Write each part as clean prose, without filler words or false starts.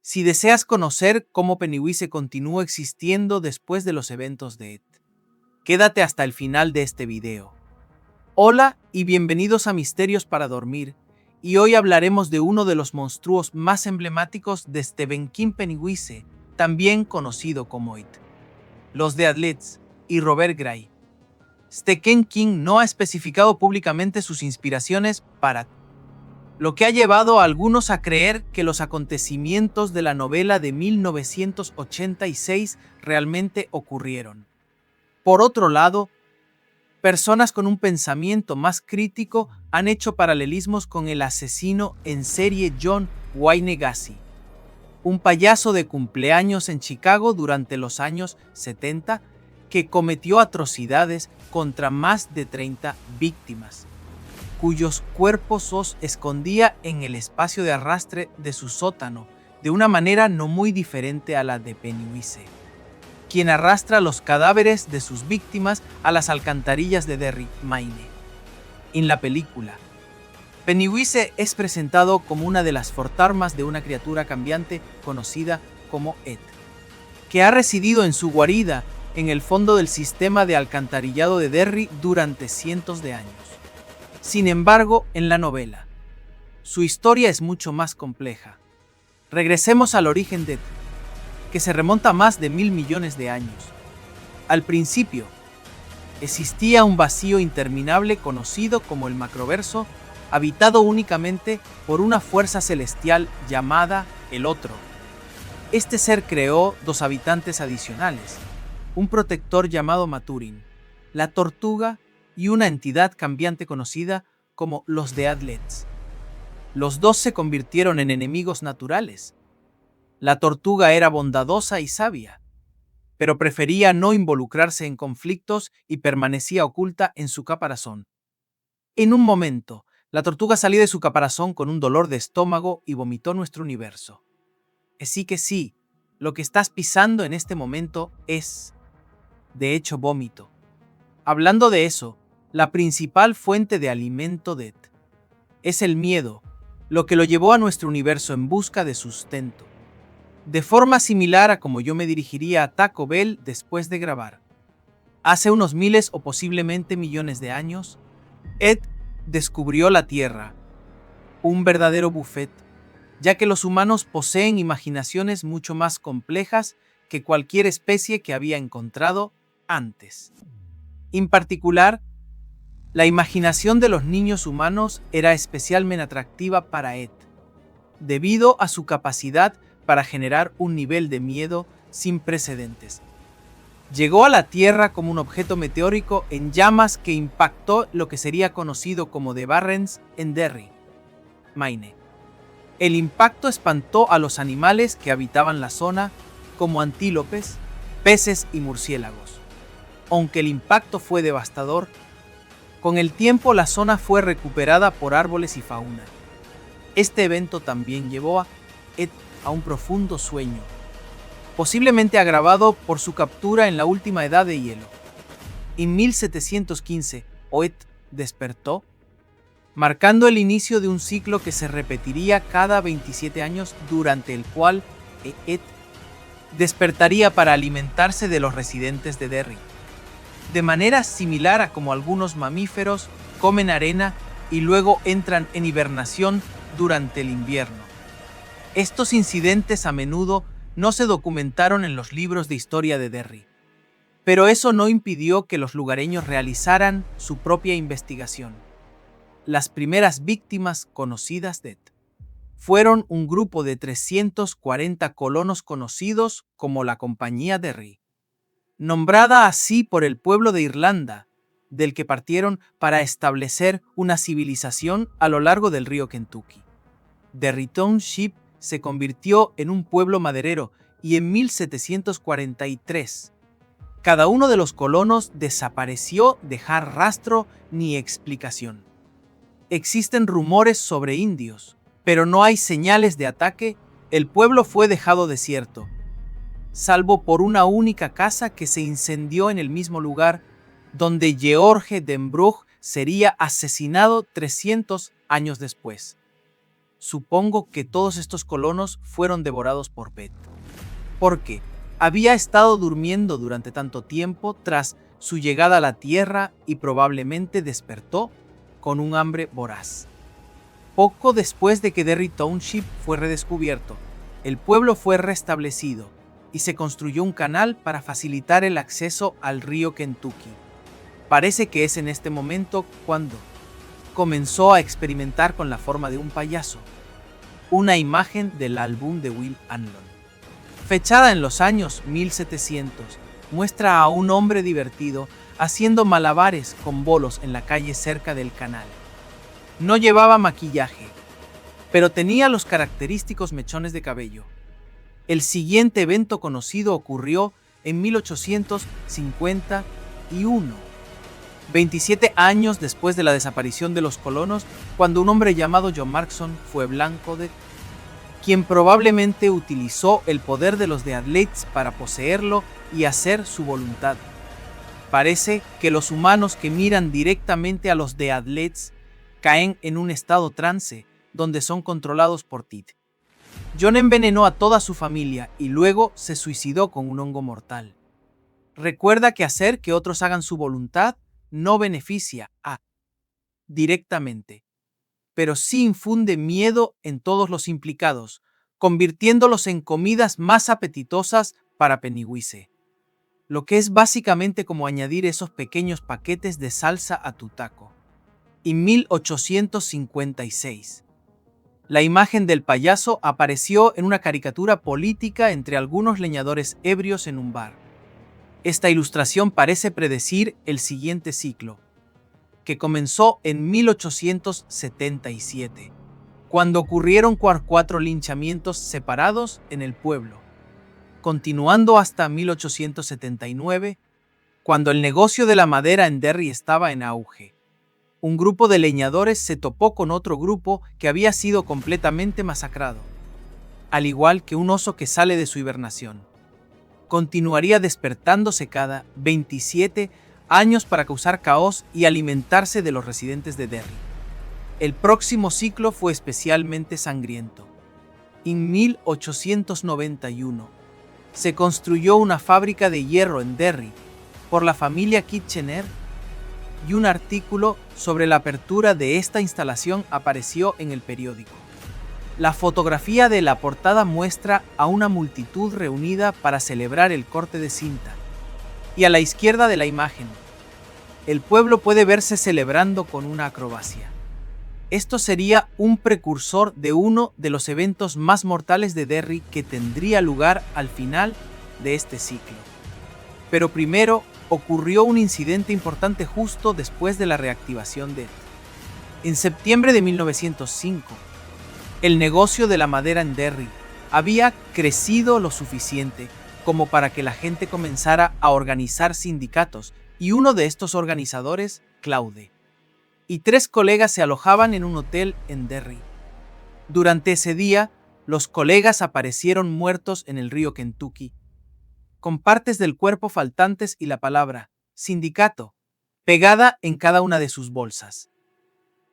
Si deseas conocer cómo Pennywise continúa existiendo después de los eventos de It, quédate hasta el final de este video. Hola y bienvenidos a Misterios para Dormir, y hoy hablaremos de uno de los monstruos más emblemáticos de Stephen King, Pennywise, también conocido como It. Los Deadlights y Robert Gray. Stephen King no ha especificado públicamente sus inspiraciones para lo que ha llevado a algunos a creer que los acontecimientos de la novela de 1986 realmente ocurrieron. Por otro lado, personas con un pensamiento más crítico han hecho paralelismos con el asesino en serie John Wayne Gacy, un payaso de cumpleaños en Chicago durante los años 70 que cometió atrocidades contra más de 30 víctimas, cuyos cuerpos escondía en el espacio de arrastre de su sótano, de una manera no muy diferente a la de Pennywise, quien arrastra los cadáveres de sus víctimas a las alcantarillas de Derry, Maine. En la película, Pennywise es presentado como una de las fantasmas de una criatura cambiante conocida como It, que ha residido en su guarida en el fondo del sistema de alcantarillado de Derry durante cientos de años. Sin embargo, en la novela, su historia es mucho más compleja. Regresemos al origen de It, que se remonta a más de 1.000 millones de años. Al principio, existía un vacío interminable conocido como el Macroverso, habitado únicamente por una fuerza celestial llamada el Otro. Este ser creó dos habitantes adicionales, un protector llamado Maturin, la tortuga y una entidad cambiante conocida como los Deadlights. Los dos se convirtieron en enemigos naturales. La tortuga era bondadosa y sabia, pero prefería no involucrarse en conflictos y permanecía oculta en su caparazón. En un momento, la tortuga salió de su caparazón con un dolor de estómago y vomitó nuestro universo. Así que sí, lo que estás pisando en este momento es, de hecho, vómito. Hablando de eso, la principal fuente de alimento de It es el miedo, lo que lo llevó a nuestro universo en busca de sustento. De forma similar a como yo me dirigiría a Taco Bell después de grabar. Hace unos miles o posiblemente millones de años, It descubrió la Tierra, un verdadero buffet, ya que los humanos poseen imaginaciones mucho más complejas que cualquier especie que había encontrado antes. En particular, la imaginación de los niños humanos era especialmente atractiva para It, debido a su capacidad para generar un nivel de miedo sin precedentes. Llegó a la Tierra como un objeto meteórico en llamas que impactó lo que sería conocido como The Barrens en Derry, Maine. El impacto espantó a los animales que habitaban la zona, como antílopes, peces y murciélagos. Aunque el impacto fue devastador, con el tiempo la zona fue recuperada por árboles y fauna. Este evento también llevó a It a un profundo sueño, posiblemente agravado por su captura en la última edad de hielo. En 1715, It despertó, marcando el inicio de un ciclo que se repetiría cada 27 años, durante el cual It despertaría para alimentarse de los residentes de Derry. De manera similar a como algunos mamíferos comen arena y luego entran en hibernación durante el invierno. Estos incidentes a menudo no se documentaron en los libros de historia de Derry, pero eso no impidió que los lugareños realizaran su propia investigación. Las primeras víctimas conocidas de It fueron un grupo de 340 colonos conocidos como la Compañía Derry, nombrada así por el pueblo de Irlanda, del que partieron para establecer una civilización a lo largo del río Kentucky. Derry Township se convirtió en un pueblo maderero y en 1743, cada uno de los colonos desapareció sin dejar rastro ni explicación. Existen rumores sobre indios, pero no hay señales de ataque. El pueblo fue dejado desierto, salvo por una única casa que se incendió en el mismo lugar donde George Denbrough sería asesinado 300 años después. supongo que todos estos colonos fueron devorados por Pet. Porque había estado durmiendo durante tanto tiempo tras su llegada a la Tierra y probablemente despertó con un hambre voraz. Poco después de que Derry Township fue redescubierto, el pueblo fue restablecido y se construyó un canal para facilitar el acceso al río Kentucky. Parece que es en este momento cuando comenzó a experimentar con la forma de un payaso, una imagen del álbum de Will Anlon. Fechada en los años 1700, muestra a un hombre divertido haciendo malabares con bolos en la calle cerca del canal. No llevaba maquillaje, pero tenía los característicos mechones de cabello. El siguiente evento conocido ocurrió en 1851, 27 años después de la desaparición de los colonos, cuando un hombre llamado John Markson fue blanco de quien probablemente utilizó el poder de los Deadlets para poseerlo y hacer su voluntad. Parece que los humanos que miran directamente a los Deadlets caen en un estado trance donde son controlados por Tit. John envenenó a toda su familia y luego se suicidó con un hongo mortal. Recuerda que hacer que otros hagan su voluntad no beneficia a directamente, pero sí infunde miedo en todos los implicados, convirtiéndolos en comidas más apetitosas para Pennywise. Lo que es básicamente como añadir esos pequeños paquetes de salsa a tu taco. En 1856, la imagen del payaso apareció en una caricatura política entre algunos leñadores ebrios en un bar. Esta ilustración parece predecir el siguiente ciclo, que comenzó en 1877, cuando ocurrieron 4 linchamientos separados en el pueblo, continuando hasta 1879, cuando el negocio de la madera en Derry estaba en auge. Un grupo de leñadores se topó con otro grupo que había sido completamente masacrado, al igual que un oso que sale de su hibernación. Continuaría despertándose cada 27 años para causar caos y alimentarse de los residentes de Derry. El próximo ciclo fue especialmente sangriento. En 1891, se construyó una fábrica de hierro en Derry por la familia Kitchener y un artículo sobre la apertura de esta instalación apareció en el periódico. La fotografía de la portada muestra a una multitud reunida para celebrar el corte de cinta. Y a la izquierda de la imagen, el pueblo puede verse celebrando con una acrobacia. Esto sería un precursor de uno de los eventos más mortales de Derry que tendría lugar al final de este ciclo. Pero primero ocurrió un incidente importante justo después de la reactivación de En septiembre de 1905, el negocio de la madera en Derry había crecido lo suficiente como para que la gente comenzara a organizar sindicatos, y uno de estos organizadores, Claude, y 3 colegas se alojaban en un hotel en Derry. Durante ese día, los colegas aparecieron muertos en el río Kentucky, con partes del cuerpo faltantes y la palabra sindicato pegada en cada una de sus bolsas.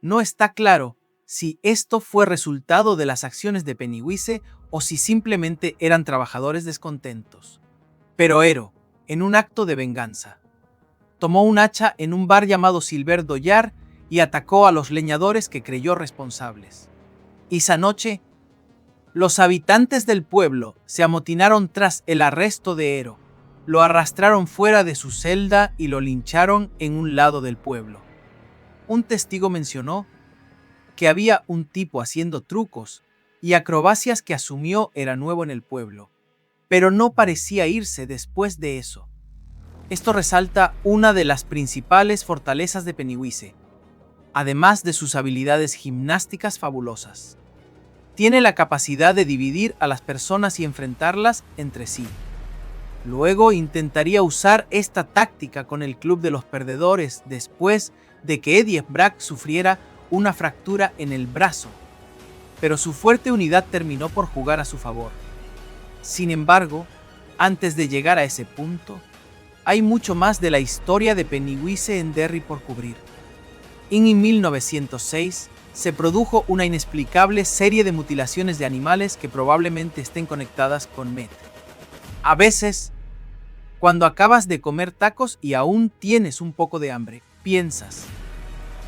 No está claro si esto fue resultado de las acciones de Pennywise o si simplemente eran trabajadores descontentos. Pero Ero, en un acto de venganza, tomó un hacha en un bar llamado Silver Dollar y atacó a los leñadores que creyó responsables. Esa noche, los habitantes del pueblo se amotinaron tras el arresto de Ero, lo arrastraron fuera de su celda y lo lincharon en un lado del pueblo. Un testigo mencionó que había un tipo haciendo trucos y acrobacias que asumió era nuevo en el pueblo, pero no parecía irse después de eso. Esto resalta una de las principales fortalezas de Pennywise, además de sus habilidades gimnásticas fabulosas. Tiene la capacidad de dividir a las personas y enfrentarlas entre sí. Luego intentaría usar esta táctica con el Club de los Perdedores después de que Eddie Bragg sufriera una fractura en el brazo, pero su fuerte unidad terminó por jugar a su favor. Sin embargo, antes de llegar a ese punto, hay mucho más de la historia de Pennywise en Derry por cubrir. En 1906, se produjo una inexplicable serie de mutilaciones de animales que probablemente estén conectadas con Met. A veces, cuando acabas de comer tacos y aún tienes un poco de hambre, piensas,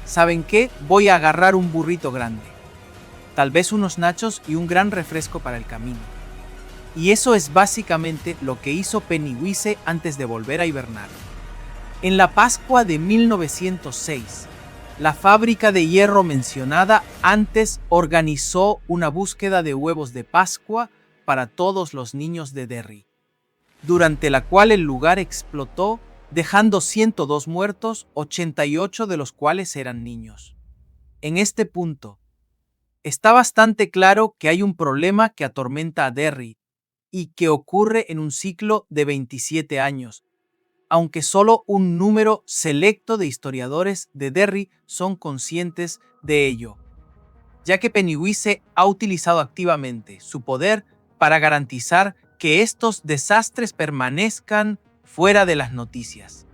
¿saben qué? Voy a agarrar un burrito grande, tal vez unos nachos y un gran refresco para el camino. Y eso es básicamente lo que hizo Pennywise antes de volver a hibernar. En la Pascua de 1906, la fábrica de hierro mencionada antes organizó una búsqueda de huevos de Pascua para todos los niños de Derry, durante la cual el lugar explotó, dejando 102 muertos, 88 de los cuales eran niños. En este punto, está bastante claro que hay un problema que atormenta a Derry y que ocurre en un ciclo de 27 años, aunque solo un número selecto de historiadores de Derry son conscientes de ello, ya que Pennywise ha utilizado activamente su poder para garantizar que estos desastres permanezcan fuera de las noticias.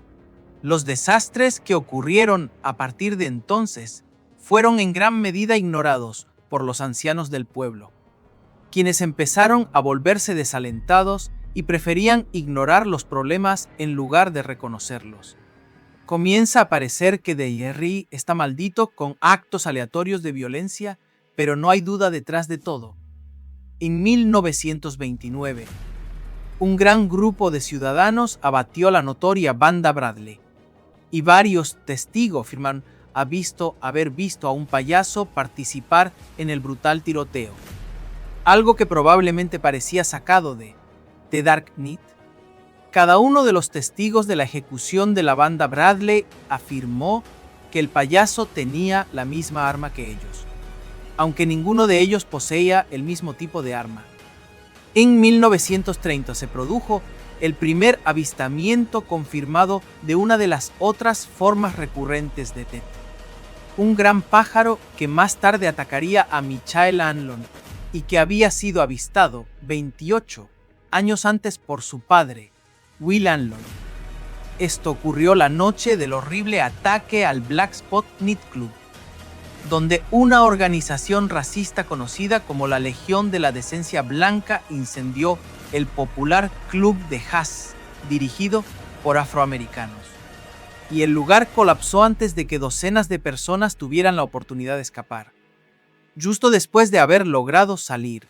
Los desastres que ocurrieron a partir de entonces fueron en gran medida ignorados por los ancianos del pueblo, quienes empezaron a volverse desalentados y preferían ignorar los problemas en lugar de reconocerlos. Comienza a parecer que Derry está maldito con actos aleatorios de violencia, pero no hay duda detrás de todo. En 1929, un gran grupo de ciudadanos abatió a la notoria banda Bradley, y varios testigos afirman haber visto a un payaso participar en el brutal tiroteo, algo que probablemente parecía sacado de The Dark Knight. Cada uno de los testigos de la ejecución de la banda Bradley afirmó que el payaso tenía la misma arma que ellos, aunque ninguno de ellos poseía el mismo tipo de arma. En 1930 se produjo el primer avistamiento confirmado de una de las otras formas recurrentes de Tet, un gran pájaro que más tarde atacaría a Michael Hanlon y que había sido avistado 28 años antes por su padre, Will Hanlon. Esto ocurrió la noche del horrible ataque al Black Spot Night Club, donde una organización racista conocida como la Legión de la Decencia Blanca incendió el popular club de jazz dirigido por afroamericanos. Y el lugar colapsó antes de que docenas de personas tuvieran la oportunidad de escapar. Justo después de haber logrado salir,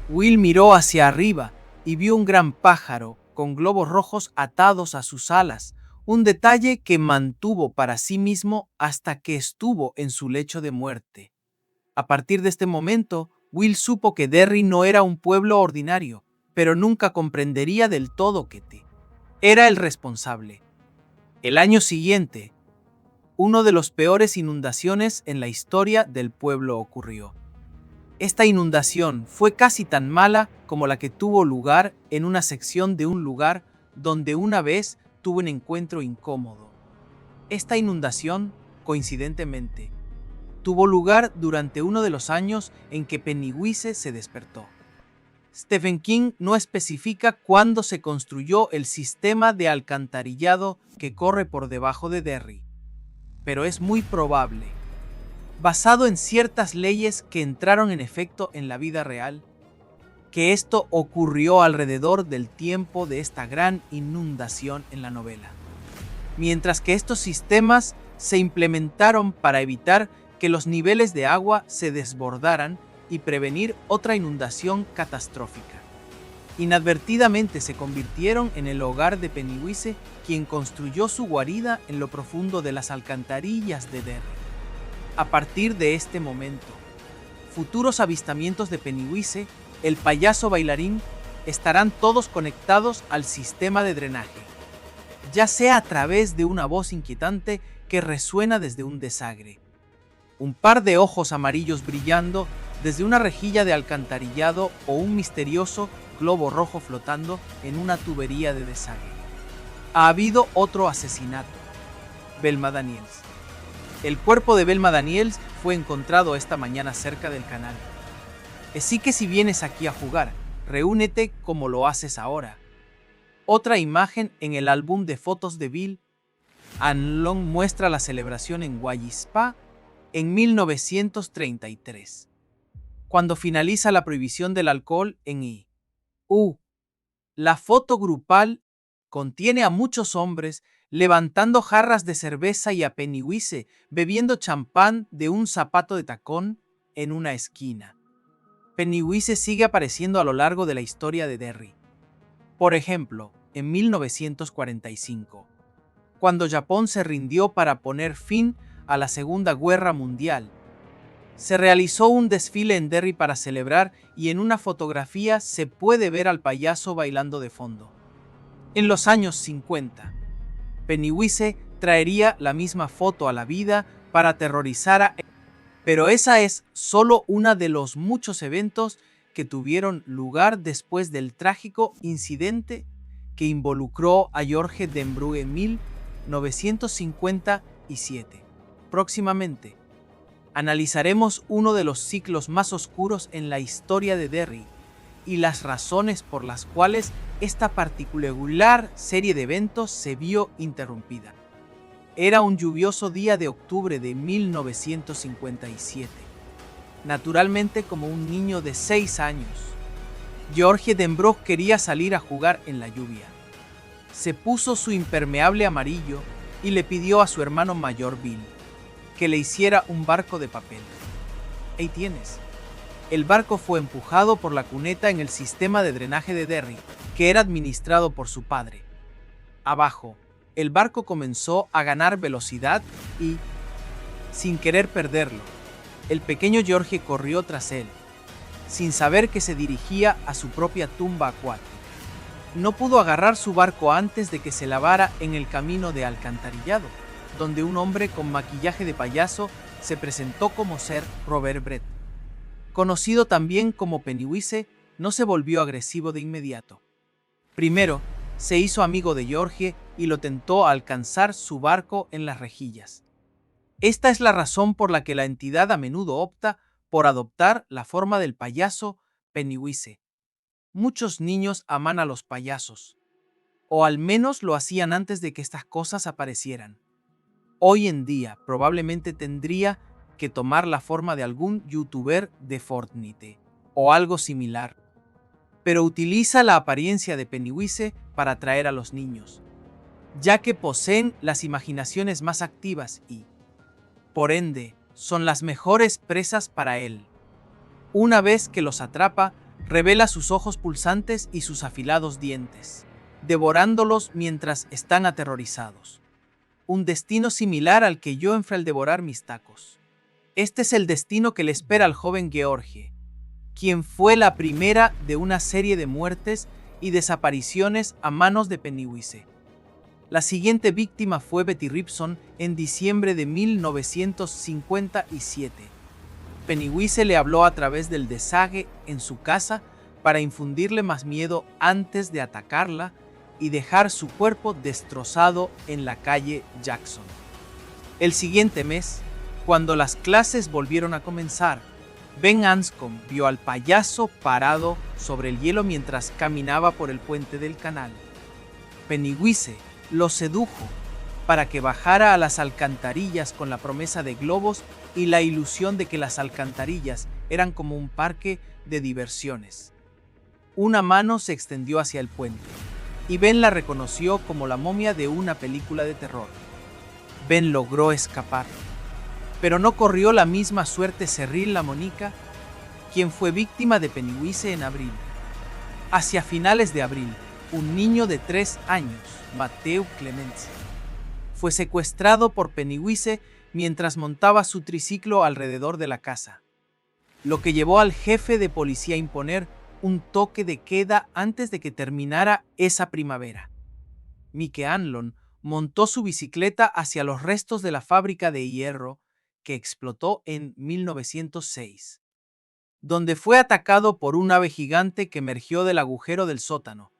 Will miró hacia arriba y vio un gran pájaro con globos rojos atados a sus alas, un detalle que mantuvo para sí mismo hasta que estuvo en su lecho de muerte. A partir de este momento, Will supo que Derry no era un pueblo ordinario, pero nunca comprendería del todo que T era el responsable. El año siguiente, uno de los peores inundaciones en la historia del pueblo ocurrió. Esta inundación fue casi tan mala como la que tuvo lugar en una sección de un lugar donde una vez tuvo un encuentro incómodo. Esta inundación, coincidentemente, tuvo lugar durante uno de los años en que Pennywise se despertó. Stephen King no especifica cuándo se construyó el sistema de alcantarillado que corre por debajo de Derry, pero es muy probable, basado en ciertas leyes que entraron en efecto en la vida real, que esto ocurrió alrededor del tiempo de esta gran inundación en la novela. Mientras que estos sistemas se implementaron para evitar que los niveles de agua se desbordaran y prevenir otra inundación catastrófica. Inadvertidamente se convirtieron en el hogar de Pennywise, quien construyó su guarida en lo profundo de las alcantarillas de Derry. A partir de este momento, futuros avistamientos de Pennywise, el payaso bailarín, estarán todos conectados al sistema de drenaje, ya sea a través de una voz inquietante que resuena desde un desagre, un par de ojos amarillos brillando desde una rejilla de alcantarillado o un misterioso globo rojo flotando en una tubería de desagüe. Ha habido otro asesinato. Velma Daniels. El cuerpo de Velma Daniels fue encontrado esta mañana cerca del canal. Así que si vienes aquí a jugar, reúnete como lo haces ahora. Otra imagen en el álbum de fotos de Bill Hanlon muestra la celebración en Wally Spa en 1933, cuando finaliza la prohibición del alcohol en I.U. La foto grupal contiene a muchos hombres levantando jarras de cerveza y a Pennywise bebiendo champán de un zapato de tacón en una esquina. Pennywise sigue apareciendo a lo largo de la historia de Derry. Por ejemplo, en 1945, cuando Japón se rindió para poner fin a la Segunda Guerra Mundial, se realizó un desfile en Derry para celebrar y en una fotografía se puede ver al payaso bailando de fondo. En los años 50, Pennywise traería la misma foto a la vida para aterrorizar a... Pero esa es solo una de los muchos eventos que tuvieron lugar después del trágico incidente que involucró a George Denbrough en 1957. Próximamente, analizaremos uno de los ciclos más oscuros en la historia de Derry y las razones por las cuales esta particular serie de eventos se vio interrumpida. Era un lluvioso día de octubre de 1957. Naturalmente, como un niño de 6 años, George Denbrough quería salir a jugar en la lluvia. Se puso su impermeable amarillo y le pidió a su hermano mayor Bill que le hiciera un barco de papel. Ahí tienes. El barco fue empujado por la cuneta en el sistema de drenaje de Derry, que era administrado por su padre. Abajo, el barco comenzó a ganar velocidad y, sin querer perderlo, el pequeño George corrió tras él, sin saber que se dirigía a su propia tumba acuática. No pudo agarrar su barco antes de que se lavara en el camino de alcantarillado, donde un hombre con maquillaje de payaso se presentó como Sir Robert Brett. Conocido también como Pennywise, no se volvió agresivo de inmediato. Primero, se hizo amigo de George y lo tentó a alcanzar su barco en las rejillas. Esta es la razón por la que la entidad a menudo opta por adoptar la forma del payaso Pennywise. Muchos niños aman a los payasos, o al menos lo hacían antes de que estas cosas aparecieran. Hoy en día probablemente tendría que tomar la forma de algún youtuber de Fortnite o algo similar, pero utiliza la apariencia de Pennywise para atraer a los niños, ya que poseen las imaginaciones más activas y, por ende, son las mejores presas para él. Una vez que los atrapa, revela sus ojos pulsantes y sus afilados dientes, devorándolos mientras están aterrorizados. Un destino similar al que yo enfrenté al devorar mis tacos. Este es el destino que le espera al joven George, quien fue la primera de una serie de muertes y desapariciones a manos de Pennywise. La siguiente víctima fue Betty Ripson en diciembre de 1957. Pennywise le habló a través del desague en su casa para infundirle más miedo antes de atacarla y dejar su cuerpo destrozado en la calle Jackson. El siguiente mes, cuando las clases volvieron a comenzar, Ben Anscombe vio al payaso parado sobre el hielo mientras caminaba por el puente del canal. Pennywise lo sedujo para que bajara a las alcantarillas con la promesa de globos y la ilusión de que las alcantarillas eran como un parque de diversiones. Una mano se extendió hacia el puente, y Ben la reconoció como la momia de una película de terror. Ben logró escapar, pero no corrió la misma suerte Cyril LaMonica, quien fue víctima de Pennywise en abril. Hacia finales de abril, un niño de 3 años, Matthew Clements, fue secuestrado por Pennywise mientras montaba su triciclo alrededor de la casa, lo que llevó al jefe de policía a imponer un toque de queda antes de que terminara esa primavera. Mike Hanlon montó su bicicleta hacia los restos de la fábrica de hierro que explotó en 1906, donde fue atacado por un ave gigante que emergió del agujero del sótano,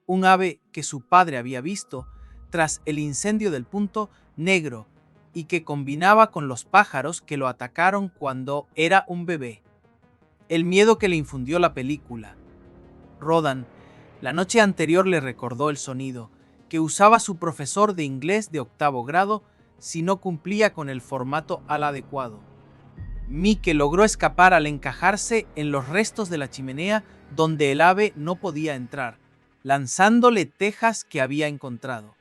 un ave que su padre había visto tras el incendio del Punto Negro y que combinaba con los pájaros que lo atacaron cuando era un bebé. El miedo que le infundió la película. Rodan, la noche anterior le recordó el sonido que usaba su profesor de inglés de 8º grado si no cumplía con el formato al adecuado. Mike logró escapar al encajarse en los restos de la chimenea donde el ave no podía entrar, lanzándole tejas que había encontrado.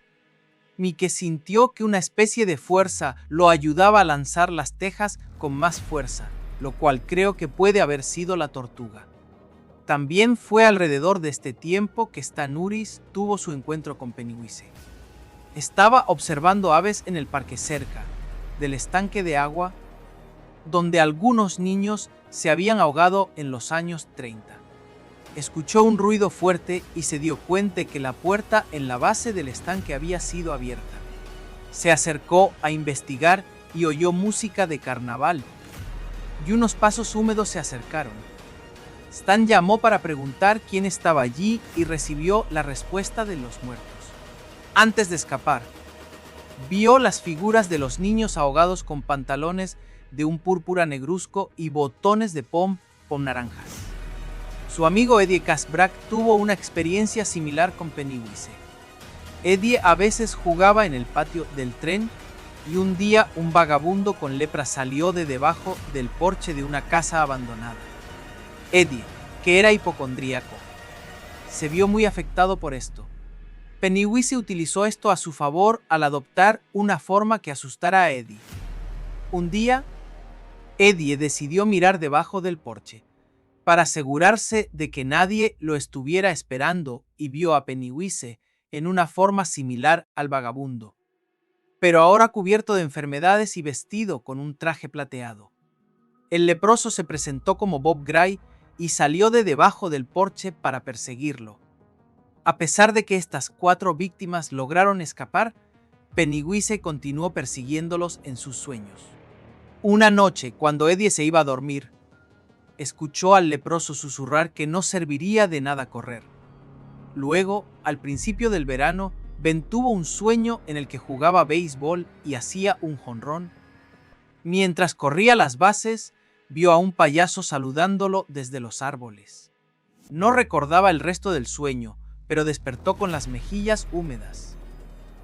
Mike sintió que una especie de fuerza lo ayudaba a lanzar las tejas con más fuerza, lo cual creo que puede haber sido la tortuga. También fue alrededor de este tiempo que Stanuris tuvo su encuentro con Pennywise. Estaba observando aves en el parque cerca del estanque de agua donde algunos niños se habían ahogado en los años 30. Escuchó un ruido fuerte y se dio cuenta de que la puerta en la base del estanque había sido abierta. Se acercó a investigar y oyó música de carnaval, y unos pasos húmedos se acercaron. Stan llamó para preguntar quién estaba allí y recibió la respuesta de los muertos. Antes de escapar, vio las figuras de los niños ahogados con pantalones de un púrpura negruzco y botones de pom naranjas. Su amigo Eddie Kaspbrak tuvo una experiencia similar con Pennywise. Eddie a veces jugaba en el patio del tren y un día un vagabundo con lepra salió de debajo del porche de una casa abandonada. Eddie, que era hipocondríaco, se vio muy afectado por esto. Pennywise utilizó esto a su favor al adoptar una forma que asustara a Eddie. Un día, Eddie decidió mirar debajo del porche para asegurarse de que nadie lo estuviera esperando y vio a Pennywise en una forma similar al vagabundo, pero ahora cubierto de enfermedades y vestido con un traje plateado. El leproso se presentó como Bob Gray y salió de debajo del porche para perseguirlo. A pesar de que estas 4 víctimas lograron escapar, Pennywise continuó persiguiéndolos en sus sueños. Una noche, cuando Eddie se iba a dormir, escuchó al leproso susurrar que no serviría de nada correr. Luego, al principio del verano, Ben tuvo un sueño en el que jugaba béisbol y hacía un jonrón. Mientras corría las bases, vio a un payaso saludándolo desde los árboles. No recordaba el resto del sueño, pero despertó con las mejillas húmedas,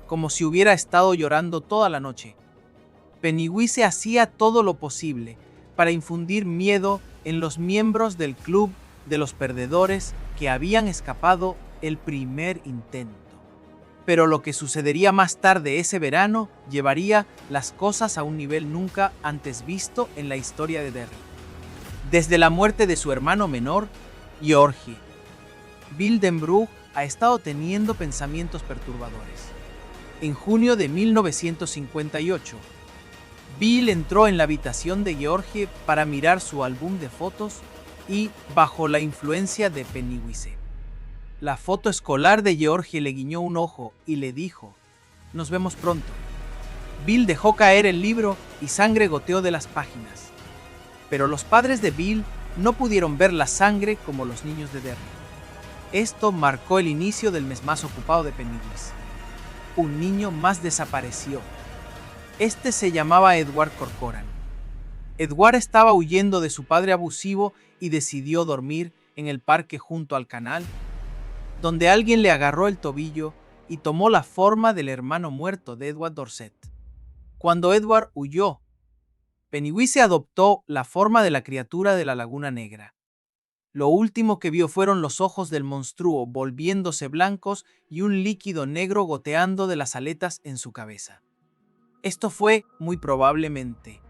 como si hubiera estado llorando toda la noche. Pennywise hacía todo lo posible para infundir miedo en los miembros del club de los perdedores que habían escapado el primer intento. Pero lo que sucedería más tarde ese verano llevaría las cosas a un nivel nunca antes visto en la historia de Derry. Desde la muerte de su hermano menor, George, Bill Denbrough ha estado teniendo pensamientos perturbadores. En junio de 1958, Bill entró en la habitación de George para mirar su álbum de fotos y, bajo la influencia de Pennywise, la foto escolar de George le guiñó un ojo y le dijo: "Nos vemos pronto". Bill dejó caer el libro y sangre goteó de las páginas. Pero los padres de Bill no pudieron ver la sangre como los niños de Derry. Esto marcó el inicio del mes más ocupado de Pennywise. Un niño más desapareció. Este se llamaba Edward Corcoran. Edward estaba huyendo de su padre abusivo y decidió dormir en el parque junto al canal, donde alguien le agarró el tobillo y tomó la forma del hermano muerto de Edward Dorset. Cuando Edward huyó, Pennywise adoptó la forma de la criatura de la Laguna Negra. Lo último que vio fueron los ojos del monstruo volviéndose blancos y un líquido negro goteando de las aletas en su cabeza. Esto fue, muy probablemente,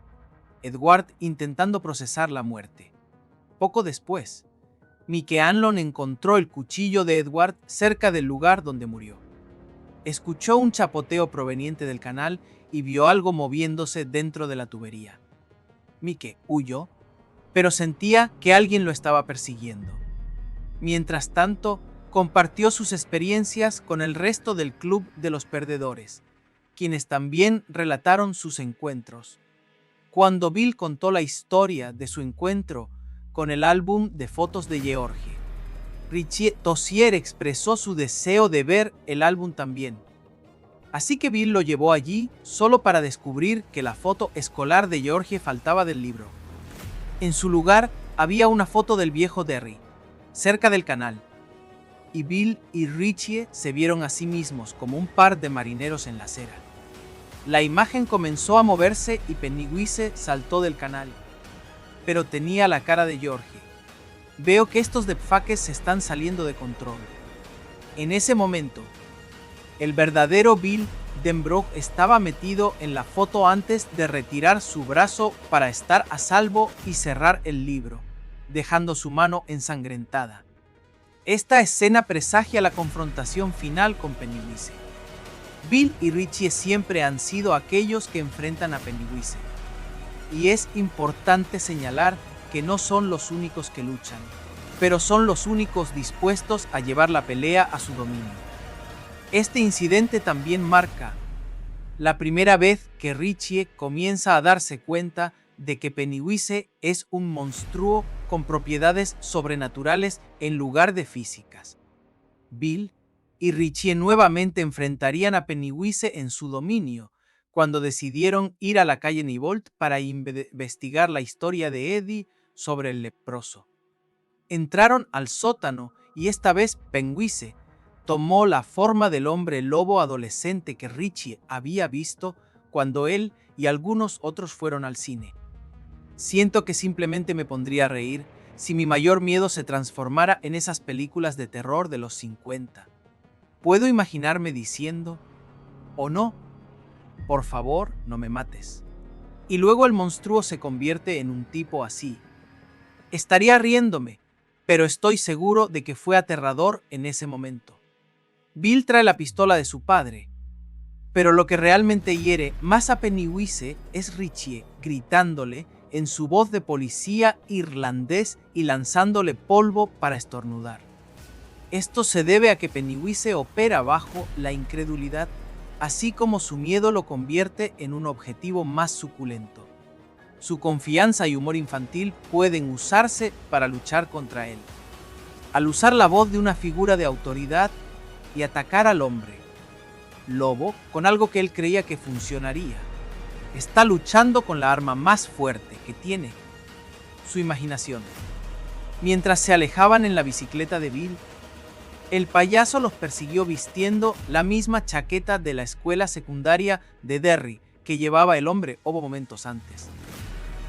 Edward intentando procesar la muerte. Poco después, Mike Hanlon encontró el cuchillo de Edward cerca del lugar donde murió. Escuchó un chapoteo proveniente del canal y vio algo moviéndose dentro de la tubería. Mike huyó, pero sentía que alguien lo estaba persiguiendo. Mientras tanto, compartió sus experiencias con el resto del club de los perdedores, quienes también relataron sus encuentros. Cuando Bill contó la historia de su encuentro con el álbum de fotos de George, Richie Tozier expresó su deseo de ver el álbum también. Así que Bill lo llevó allí solo para descubrir que la foto escolar de George faltaba del libro. En su lugar había una foto del viejo Derry, cerca del canal, y Bill y Richie se vieron a sí mismos como un par de marineros en la acera. La imagen comenzó a moverse y Pennywise saltó del canal. Pero tenía la cara de George. Veo que estos deepfakes se están saliendo de control. En ese momento, el verdadero Bill Denbrough estaba metido en la foto antes de retirar su brazo para estar a salvo y cerrar el libro, dejando su mano ensangrentada. Esta escena presagia la confrontación final con Pennywise. Bill y Richie siempre han sido aquellos que enfrentan a Pennywise. Y es importante señalar que no son los únicos que luchan, pero son los únicos dispuestos a llevar la pelea a su dominio. Este incidente también marca la primera vez que Richie comienza a darse cuenta de que Pennywise es un monstruo con propiedades sobrenaturales en lugar de físicas. Bill y Richie nuevamente enfrentarían a Pennywise en su dominio, cuando decidieron ir a la calle Nivolt para investigar la historia de Eddie sobre el leproso. Entraron al sótano y esta vez Pennywise tomó la forma del hombre lobo adolescente que Richie había visto cuando él y algunos otros fueron al cine. Siento que simplemente me pondría a reír si mi mayor miedo se transformara en esas películas de terror de los 50. Puedo imaginarme diciendo, «Oh no, por favor, no me mates». Y luego el monstruo se convierte en un tipo así. Estaría riéndome, pero estoy seguro de que fue aterrador en ese momento. Bill trae la pistola de su padre, pero lo que realmente hiere más a Pennywise es Richie gritándole en su voz de policía irlandés y lanzándole polvo para estornudar. Esto se debe a que Pennywise opera bajo la incredulidad, así como su miedo lo convierte en un objetivo más suculento. Su confianza y humor infantil pueden usarse para luchar contra él. Al usar la voz de una figura de autoridad y atacar al hombre lobo con algo que él creía que funcionaría, está luchando con la arma más fuerte que tiene, su imaginación. Mientras se alejaban en la bicicleta de Bill, el payaso los persiguió vistiendo la misma chaqueta de la escuela secundaria de Derry que llevaba el hombre lobo momentos antes.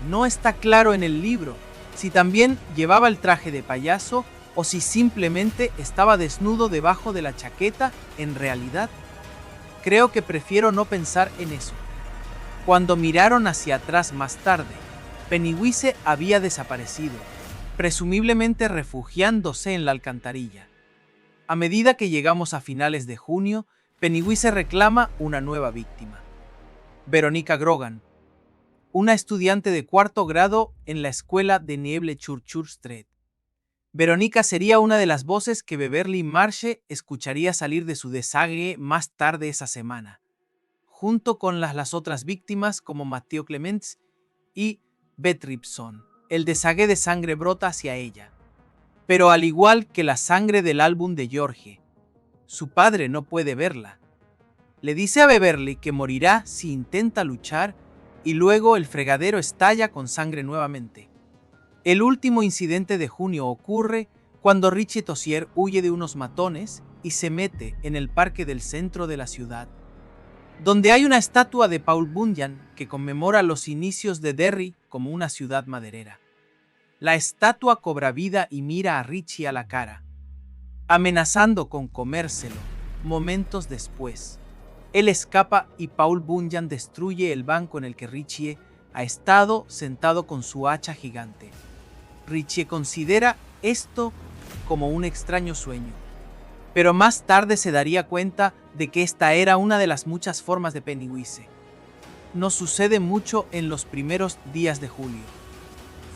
No está claro en el libro si también llevaba el traje de payaso o si simplemente estaba desnudo debajo de la chaqueta en realidad. Creo que prefiero no pensar en eso. Cuando miraron hacia atrás más tarde, Pennywise había desaparecido, presumiblemente refugiándose en la alcantarilla. A medida que llegamos a finales de junio, Pennywise reclama una nueva víctima. Veronica Grogan, una estudiante de cuarto grado en la escuela de Nieble Church Street. Veronica sería una de las voces que Beverly Marshall escucharía salir de su desague más tarde esa semana, junto con las otras víctimas como Matthew Clements y Beth Ripson. El desague de sangre brota hacia ella. Pero al igual que la sangre del álbum de George, su padre no puede verla. Le dice a Beverly que morirá si intenta luchar y luego el fregadero estalla con sangre nuevamente. El último incidente de junio ocurre cuando Richie Tozier huye de unos matones y se mete en el parque del centro de la ciudad, donde hay una estatua de Paul Bunyan que conmemora los inicios de Derry como una ciudad maderera. La estatua cobra vida y mira a Richie a la cara, amenazando con comérselo. Momentos después, él escapa y Paul Bunyan destruye el banco en el que Richie ha estado sentado con su hacha gigante. Richie considera esto como un extraño sueño, pero más tarde se daría cuenta de que esta era una de las muchas formas de Pennywise. No sucede mucho en los primeros días de julio.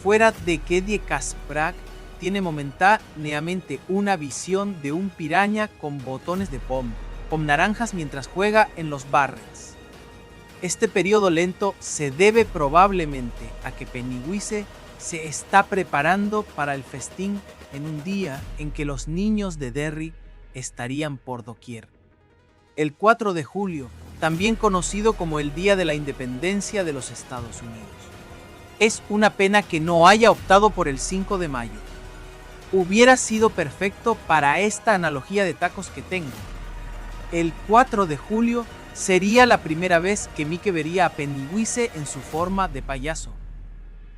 Fuera de que Eddie Kaspbrak tiene momentáneamente una visión de un piraña con botones de pom naranjas mientras juega en los Barrens. Este periodo lento se debe probablemente a que Pennywise se está preparando para el festín en un día en que los niños de Derry estarían por doquier. El 4 de julio, también conocido como el Día de la Independencia de los Estados Unidos. Es una pena que no haya optado por el 5 de mayo. Hubiera sido perfecto para esta analogía de tacos que tengo. El 4 de julio Sería la primera vez que Mike vería a Pennywise en su forma de payaso.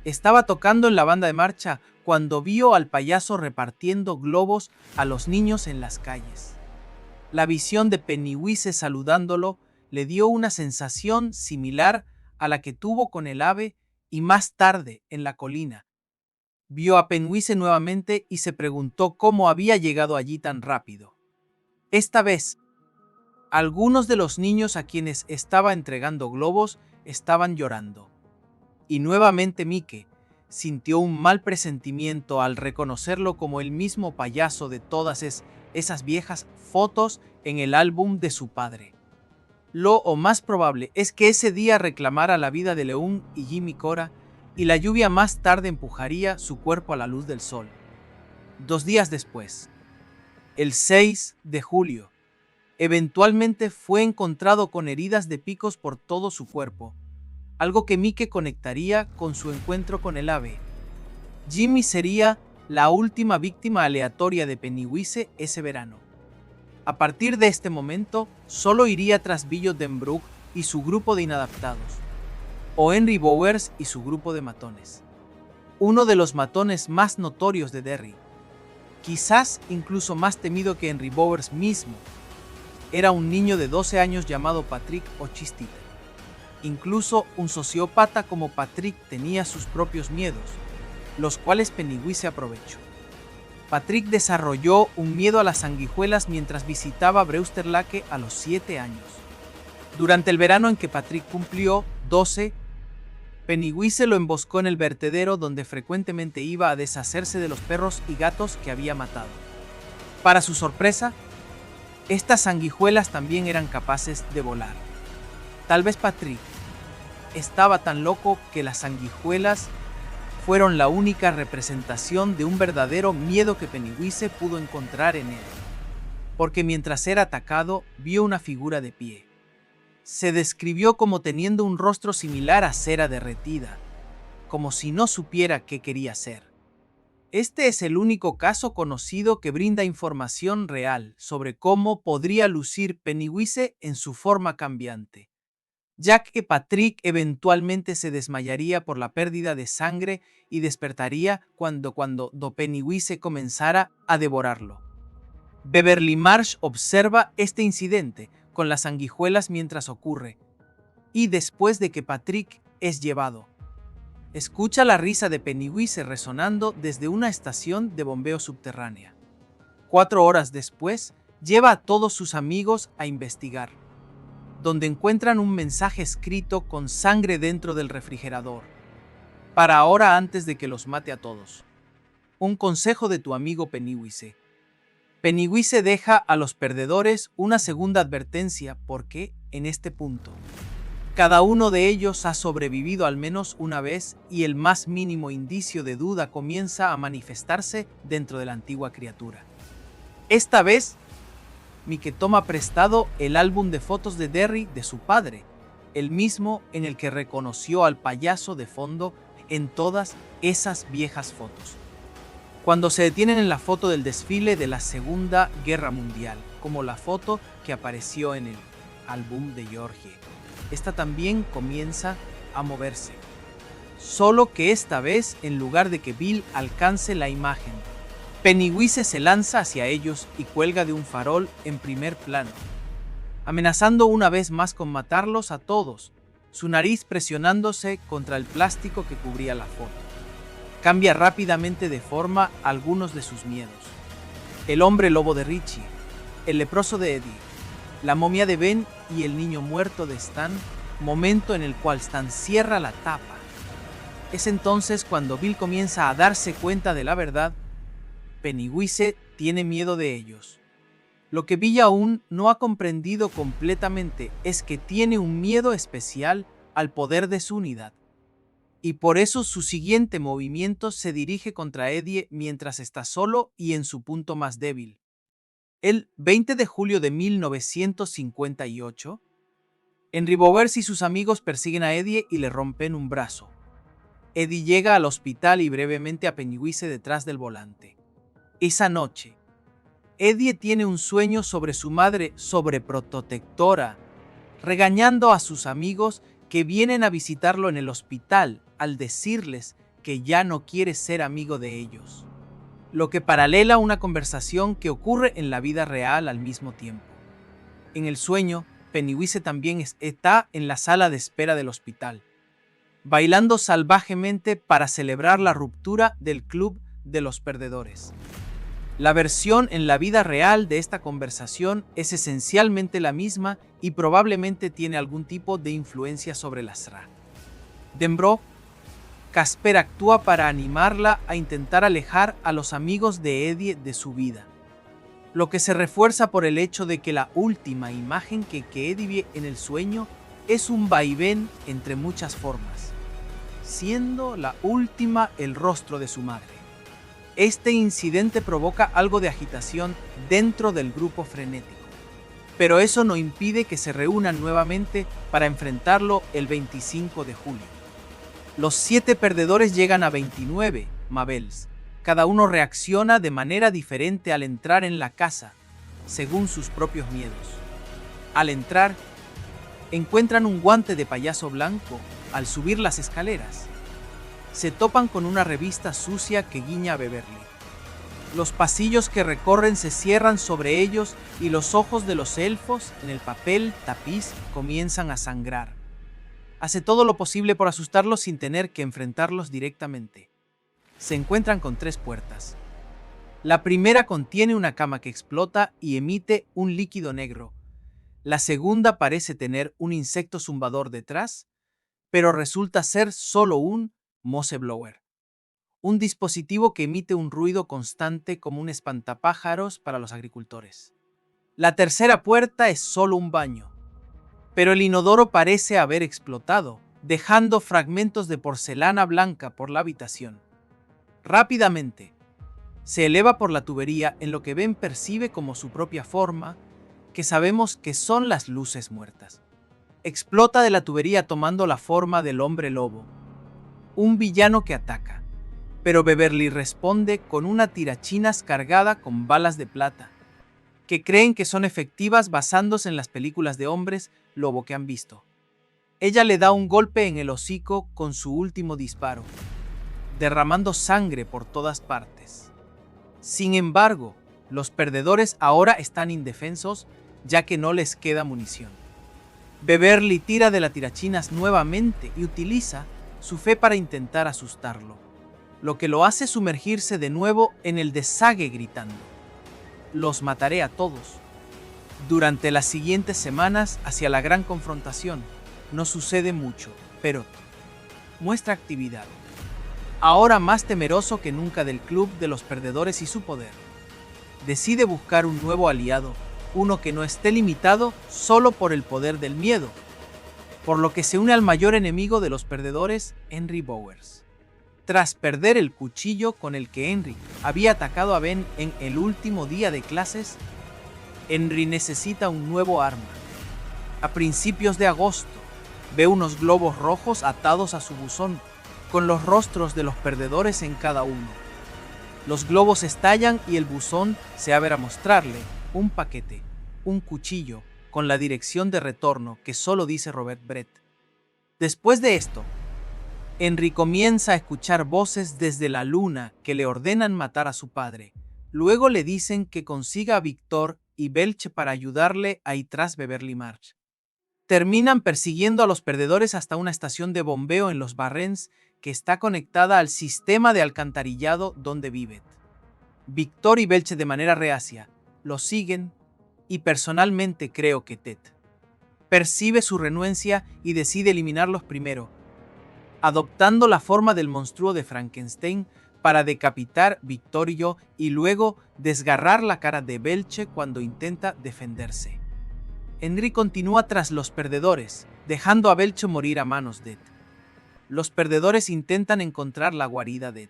Estaba tocando en la banda de marcha cuando vio al payaso repartiendo globos a los niños en las calles. La visión de Pennywise saludándolo le dio una sensación similar a la que tuvo con el ave y más tarde en la colina. Vio a Pennywise nuevamente y se preguntó cómo había llegado allí tan rápido. Esta vez, algunos de los niños a quienes estaba entregando globos estaban llorando. Y nuevamente Mike sintió un mal presentimiento al reconocerlo como el mismo payaso de todas esas viejas fotos en el álbum de su padre. Lo o más probable es que ese día reclamara la vida de Leung y Jimmy Cora y la lluvia más tarde empujaría su cuerpo a la luz del sol. 2 días después, el 6 de julio, eventualmente fue encontrado con heridas de picos por todo su cuerpo, algo que Mike conectaría con su encuentro con el ave. Jimmy sería la última víctima aleatoria de Pennywise ese verano. A partir de este momento, solo iría tras Bill Denbrook y su grupo de inadaptados, o Henry Bowers y su grupo de matones. Uno de los matones más notorios de Derry, quizás incluso más temido que Henry Bowers mismo, era un niño de 12 años llamado Patrick O'Chistite. Incluso un sociópata como Patrick tenía sus propios miedos, los cuales Pennywise aprovechó. Patrick desarrolló un miedo a las sanguijuelas mientras visitaba Brewster Lake a los 7 años. Durante el verano en que Patrick cumplió 12, Pennywise lo emboscó en el vertedero donde frecuentemente iba a deshacerse de los perros y gatos que había matado. Para su sorpresa, estas sanguijuelas también eran capaces de volar. Tal vez Patrick estaba tan loco que las sanguijuelas fueron la única representación de un verdadero miedo que Pennywise pudo encontrar en él. Porque mientras era atacado, vio una figura de pie. Se describió como teniendo un rostro similar a cera derretida, como si no supiera qué quería hacer. Este es el único caso conocido que brinda información real sobre cómo podría lucir Pennywise en su forma cambiante, ya que Patrick eventualmente se desmayaría por la pérdida de sangre y despertaría cuando Pennywise comenzara a devorarlo. Beverly Marsh observa este incidente con las sanguijuelas mientras ocurre, y después de que Patrick es llevado, escucha la risa de Pennywise resonando desde una estación de bombeo subterránea. 4 horas después, lleva a todos sus amigos a investigar, donde encuentran un mensaje escrito con sangre dentro del refrigerador. Para ahora antes de que los mate a todos. Un consejo de tu amigo Pennywise. Pennywise deja a los perdedores una segunda advertencia porque, en este punto, cada uno de ellos ha sobrevivido al menos una vez y el más mínimo indicio de duda comienza a manifestarse dentro de la antigua criatura. Esta vez, Mike toma prestado el álbum de fotos de Derry de su padre, el mismo en el que reconoció al payaso de fondo en todas esas viejas fotos. Cuando se detienen en la foto del desfile de la Segunda Guerra Mundial, como la foto que apareció en el álbum de Georgie, esta también comienza a moverse. Solo que esta vez, en lugar de que Bill alcance la imagen, Pennywise se lanza hacia ellos y cuelga de un farol en primer plano, amenazando una vez más con matarlos a todos, su nariz presionándose contra el plástico que cubría la foto. Cambia rápidamente de forma algunos de sus miedos. El hombre lobo de Richie, el leproso de Eddie, la momia de Ben y el niño muerto de Stan, momento en el cual Stan cierra la tapa. Es entonces cuando Bill comienza a darse cuenta de la verdad. Pennywise tiene miedo de ellos. Lo que Bill aún no ha comprendido completamente es que tiene un miedo especial al poder de su unidad. Y por eso su siguiente movimiento se dirige contra Eddie mientras está solo y en su punto más débil. El 20 de julio de 1958, Henry Bowers y sus amigos persiguen a Eddie y le rompen un brazo. Eddie llega al hospital y brevemente a Pennywise detrás del volante. Esa noche, Eddie tiene un sueño sobre su madre sobreprotectora regañando a sus amigos que vienen a visitarlo en el hospital al decirles que ya no quiere ser amigo de ellos, lo que paralela una conversación que ocurre en la vida real al mismo tiempo. En el sueño, Pennywise también está en la sala de espera del hospital, bailando salvajemente para celebrar la ruptura del club de los perdedores. La versión en la vida real de esta conversación es esencialmente la misma y probablemente tiene algún tipo de influencia sobre la Sra. Denbrough, Casper actúa para animarla a intentar alejar a los amigos de Eddie de su vida, lo que se refuerza por el hecho de que la última imagen que Eddie ve en el sueño es un vaivén entre muchas formas, siendo la última el rostro de su madre. Este incidente provoca algo de agitación dentro del grupo frenético, pero eso no impide que se reúnan nuevamente para enfrentarlo el 25 de julio. Los 7 perdedores llegan a 29 Mabels. Cada uno reacciona de manera diferente al entrar en la casa, según sus propios miedos. Al entrar, encuentran un guante de payaso blanco al subir las escaleras. Se topan con una revista sucia que guiña a Beverly. Los pasillos que recorren se cierran sobre ellos y los ojos de los elfos en el papel tapiz comienzan a sangrar. Hace todo lo posible por asustarlos sin tener que enfrentarlos directamente. Se encuentran con 3 puertas. La primera contiene una cama que explota y emite un líquido negro. La segunda parece tener un insecto zumbador detrás, pero resulta ser solo un Mosseblower, un dispositivo que emite un ruido constante como un espantapájaros para los agricultores. La tercera puerta es solo un baño, pero el inodoro parece haber explotado, dejando fragmentos de porcelana blanca por la habitación. Rápidamente, se eleva por la tubería en lo que Ben percibe como su propia forma, que sabemos que son las luces muertas. Explota de la tubería tomando la forma del hombre lobo, un villano que ataca, pero Beverly responde con una tirachinas cargada con balas de plata, que creen que son efectivas basándose en las películas de hombres lobo que han visto. Ella le da un golpe en el hocico con su último disparo, derramando sangre por todas partes. Sin embargo, los perdedores ahora están indefensos ya que no les queda munición. Beverly tira de la tirachinas nuevamente y utiliza su fe para intentar asustarlo, lo que lo hace sumergirse de nuevo en el desague gritando: «Los mataré a todos». Durante las siguientes semanas hacia la gran confrontación, no sucede mucho, pero muestra actividad, ahora más temeroso que nunca del club de los perdedores y su poder. Decide buscar un nuevo aliado, uno que no esté limitado solo por el poder del miedo, por lo que se une al mayor enemigo de los perdedores, Henry Bowers. Tras perder el cuchillo con el que Henry había atacado a Ben en el último día de clases, Henry necesita un nuevo arma. A principios de agosto, ve unos globos rojos atados a su buzón, con los rostros de los perdedores en cada uno. Los globos estallan y el buzón se abre a mostrarle un paquete, un cuchillo, con la dirección de retorno que solo dice Robert Brett. Después de esto, Henry comienza a escuchar voces desde la luna que le ordenan matar a su padre. Luego le dicen que consiga a Victor y Belche para ayudarle a ir tras Beverly March. Terminan persiguiendo a los perdedores hasta una estación de bombeo en los Barrens que está conectada al sistema de alcantarillado donde viven. Victor y Belche de manera reacia lo siguen y personalmente creo que Ted percibe su renuencia y decide eliminarlos primero, adoptando la forma del monstruo de Frankenstein para decapitar Victorio y luego desgarrar la cara de Belche cuando intenta defenderse. Henry continúa tras los perdedores, dejando a Belche morir a manos de Ed. Los perdedores intentan encontrar la guarida de Ed,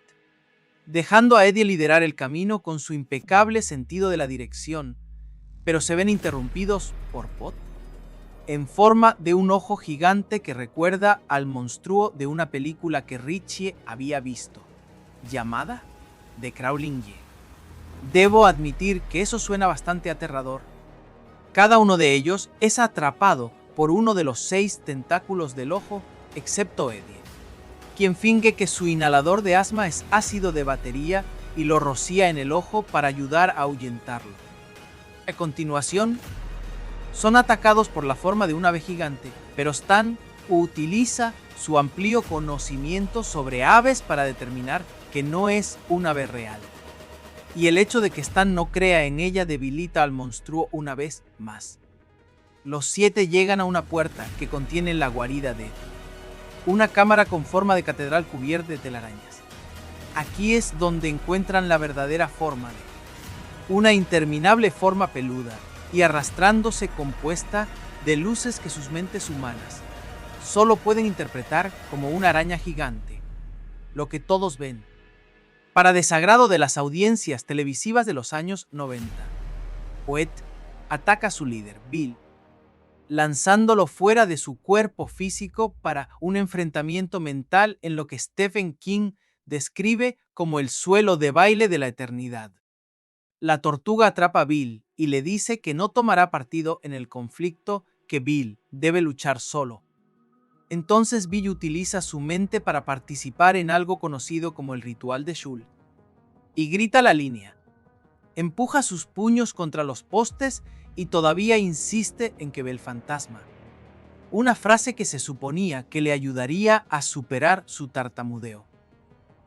dejando a Eddie liderar el camino con su impecable sentido de la dirección, pero se ven interrumpidos por Pot, en forma de un ojo gigante que recuerda al monstruo de una película que Richie había visto, llamada The Crawling Ye. Debo admitir que eso suena bastante aterrador. Cada uno de ellos es atrapado por uno de los 6 tentáculos del ojo, excepto Eddie, quien finge que su inhalador de asma es ácido de batería y lo rocía en el ojo para ayudar a ahuyentarlo. A continuación, son atacados por la forma de un ave gigante, pero Stan utiliza su amplio conocimiento sobre aves para determinar que no es un ave real. Y el hecho de que Stan no crea en ella debilita al monstruo una vez más. Los 7 llegan a una puerta que contiene la guarida de una cámara con forma de catedral cubierta de telarañas. Aquí es donde encuentran la verdadera forma de una interminable forma peluda y arrastrándose compuesta de luces que sus mentes humanas solo pueden interpretar como una araña gigante, lo que todos ven. Para desagrado de las audiencias televisivas de los años 90, Poet ataca a su líder, Bill, lanzándolo fuera de su cuerpo físico para un enfrentamiento mental en lo que Stephen King describe como el suelo de baile de la eternidad. La tortuga atrapa a Bill y le dice que no tomará partido en el conflicto, que Bill debe luchar solo. Entonces Bill utiliza su mente para participar en algo conocido como el ritual de Shul. Y grita la línea. Empuja sus puños contra los postes y todavía insiste en que ve el fantasma. Una frase que se suponía que le ayudaría a superar su tartamudeo.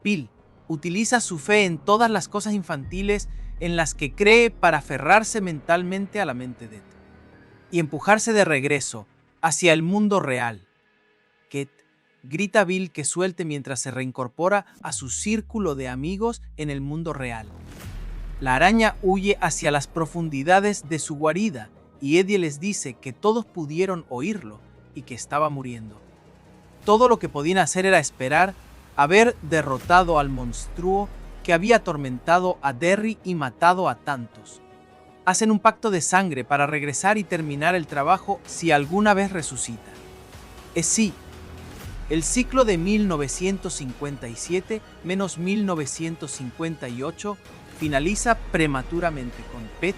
Bill utiliza su fe en todas las cosas infantiles en las que cree para aferrarse mentalmente a la mente de Ed y empujarse de regreso hacia el mundo real. Ed grita a Bill que suelte mientras se reincorpora a su círculo de amigos en el mundo real. La araña huye hacia las profundidades de su guarida y Eddie les dice que todos pudieron oírlo y que estaba muriendo. Todo lo que podían hacer era esperar haber derrotado al monstruo que había atormentado a Derry y matado a tantos. Hacen un pacto de sangre para regresar y terminar el trabajo si alguna vez resucita. Es sí, el ciclo de 1957 menos 1958 finaliza prematuramente con Pet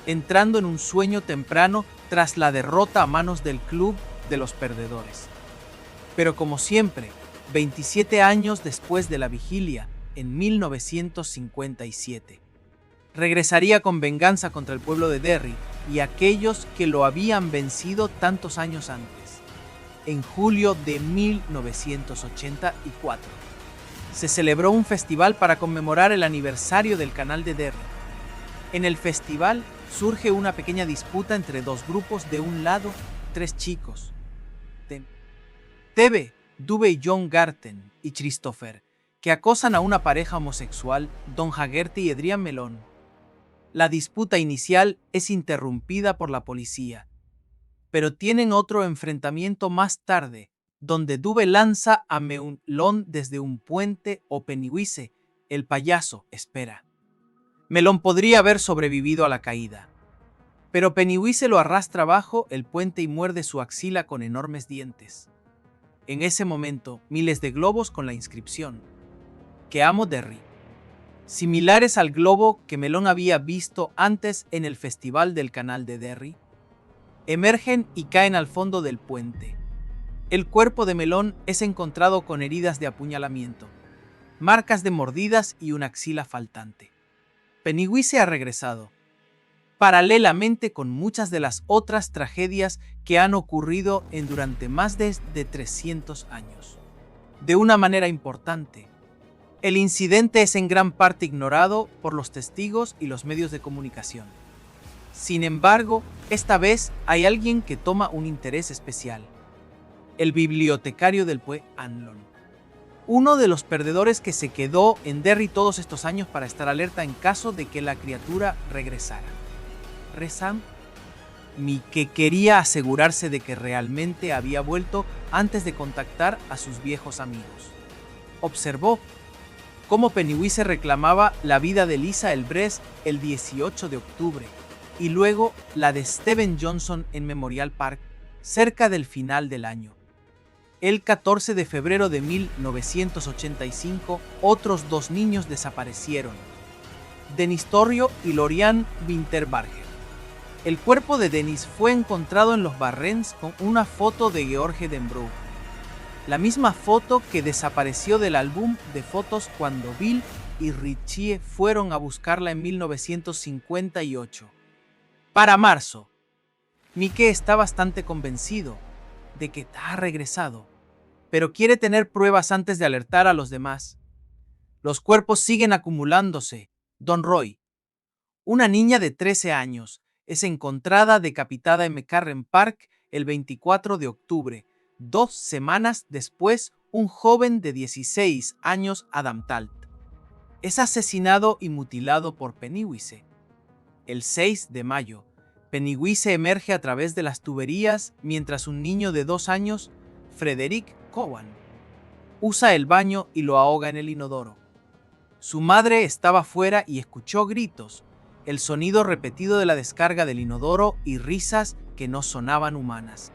entrando en un sueño temprano tras la derrota a manos del club de los perdedores. Pero como siempre, 27 años después de la vigilia, en 1957, regresaría con venganza contra el pueblo de Derry y aquellos que lo habían vencido tantos años antes. En julio de 1984, se celebró un festival para conmemorar el aniversario del canal de Derry. En el festival surge una pequeña disputa entre dos grupos. De un lado, 3 chicos, Tebe, Dube y John Garten y Christopher, que acosan a una pareja homosexual, Don Haggerty y Adrian Melon. La disputa inicial es interrumpida por la policía, pero tienen otro enfrentamiento más tarde, donde Dube lanza a Melon desde un puente o Pennywise, el payaso, espera. Melon podría haber sobrevivido a la caída, pero Pennywise lo arrastra bajo el puente y muerde su axila con enormes dientes. En ese momento, miles de globos con la inscripción "Que amo Derry", similares al globo que Melon había visto antes en el festival del canal de Derry, emergen y caen al fondo del puente. El cuerpo de Melon es encontrado con heridas de apuñalamiento, marcas de mordidas y una axila faltante. Pennywise ha regresado, paralelamente con muchas de las otras tragedias que han ocurrido durante más de 300 años. De una manera importante, el incidente es en gran parte ignorado por los testigos y los medios de comunicación. Sin embargo, esta vez hay alguien que toma un interés especial: el bibliotecario del Pue Anlon, uno de los perdedores que se quedó en Derry todos estos años para estar alerta en caso de que la criatura regresara. Rezam, que quería asegurarse de que realmente había vuelto antes de contactar a sus viejos amigos. Observó cómo Pennywise reclamaba la vida de Lisa Elbress el 18 de octubre y luego la de Steven Johnson en Memorial Park cerca del final del año. El 14 de febrero de 1985, otros 2 niños desaparecieron: Dennis Torrio y Lorian Winterbarger. El cuerpo de Dennis fue encontrado en los Barrens con una foto de George Denbrough, la misma foto que desapareció del álbum de fotos cuando Bill y Richie fueron a buscarla en 1958. Para marzo, Mike está bastante convencido de que ha regresado, pero quiere tener pruebas antes de alertar a los demás. Los cuerpos siguen acumulándose. Don Roy, una niña de 13 años, es encontrada decapitada en McCarren Park el 24 de octubre. 2 semanas después, un joven de 16 años, Adam Talt, es asesinado y mutilado por Pennywise. El 6 de mayo, Pennywise emerge a través de las tuberías mientras un niño de 2 años, Frederick Cowan, usa el baño y lo ahoga en el inodoro. Su madre estaba fuera y escuchó gritos, el sonido repetido de la descarga del inodoro y risas que no sonaban humanas.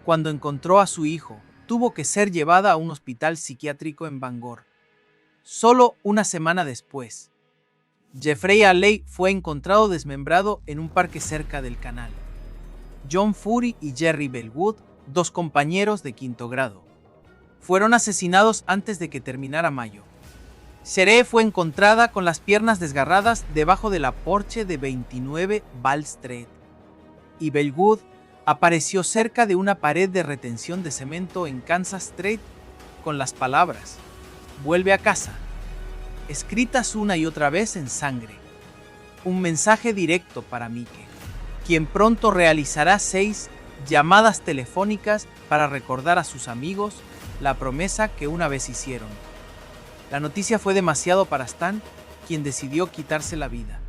Cuando encontró a su hijo, tuvo que ser llevada a un hospital psiquiátrico en Bangor. Solo una semana después, Jeffrey Alley fue encontrado desmembrado en un parque cerca del canal. John Fury y Jerry Bellwood, 2 compañeros de quinto grado, fueron asesinados antes de que terminara mayo. Sheree fue encontrada con las piernas desgarradas debajo de la porche de 29 Ball Street. Y Bellwood apareció cerca de una pared de retención de cemento en Kansas Street con las palabras «Vuelve a casa», escritas una y otra vez en sangre. Un mensaje directo para Mike, quien pronto realizará 6 llamadas telefónicas para recordar a sus amigos la promesa que una vez hicieron. La noticia fue demasiado para Stan, quien decidió quitarse la vida.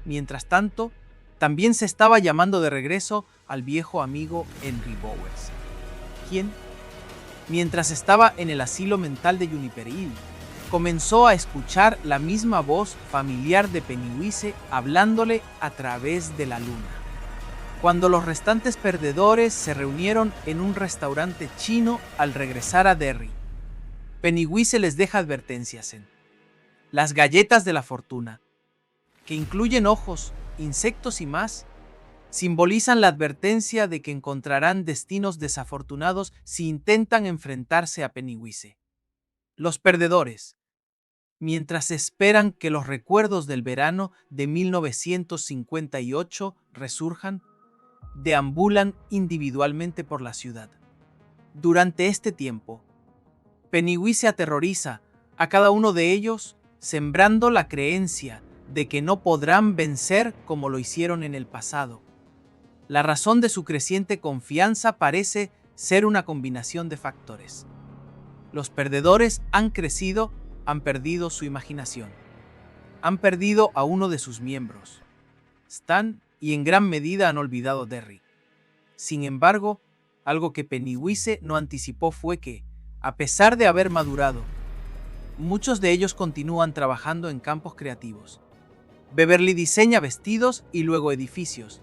Mientras tanto, también se estaba llamando de regreso al viejo amigo Henry Bowers, quien, mientras estaba en el asilo mental de Juniper Hill, comenzó a escuchar la misma voz familiar de Pennywise hablándole a través de la luna. Cuando los restantes perdedores se reunieron en un restaurante chino al regresar a Derry, Pennywise les deja advertencias en las galletas de la fortuna, que incluyen ojos, insectos y más, simbolizan la advertencia de que encontrarán destinos desafortunados si intentan enfrentarse a Pennywise. Los perdedores, mientras esperan que los recuerdos del verano de 1958 resurjan, deambulan individualmente por la ciudad. Durante este tiempo, Pennywise aterroriza a cada uno de ellos, sembrando la creencia de que no podrán vencer como lo hicieron en el pasado. La razón de su creciente confianza parece ser una combinación de factores. Los perdedores han crecido, han perdido su imaginación. Han perdido a uno de sus miembros, Stan, y en gran medida han olvidado Derry. Sin embargo, algo que Pennywise no anticipó fue que, a pesar de haber madurado, muchos de ellos continúan trabajando en campos creativos. Beverly diseña vestidos y luego edificios.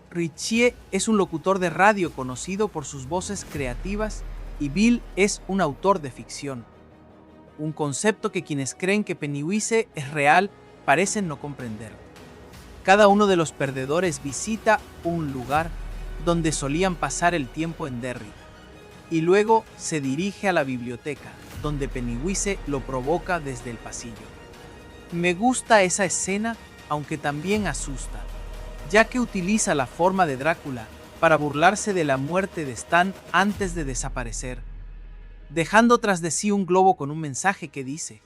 Richie es un locutor de radio conocido por sus voces creativas y Bill es un autor de ficción. Un concepto que quienes creen que Pennywise es real parecen no comprender. Cada uno de los perdedores visita un lugar donde solían pasar el tiempo en Derry y luego se dirige a la biblioteca, donde Pennywise lo provoca desde el pasillo. Me gusta esa escena, aunque también asusta, ya que utiliza la forma de Drácula para burlarse de la muerte de Stan antes de desaparecer, dejando tras de sí un globo con un mensaje que dice: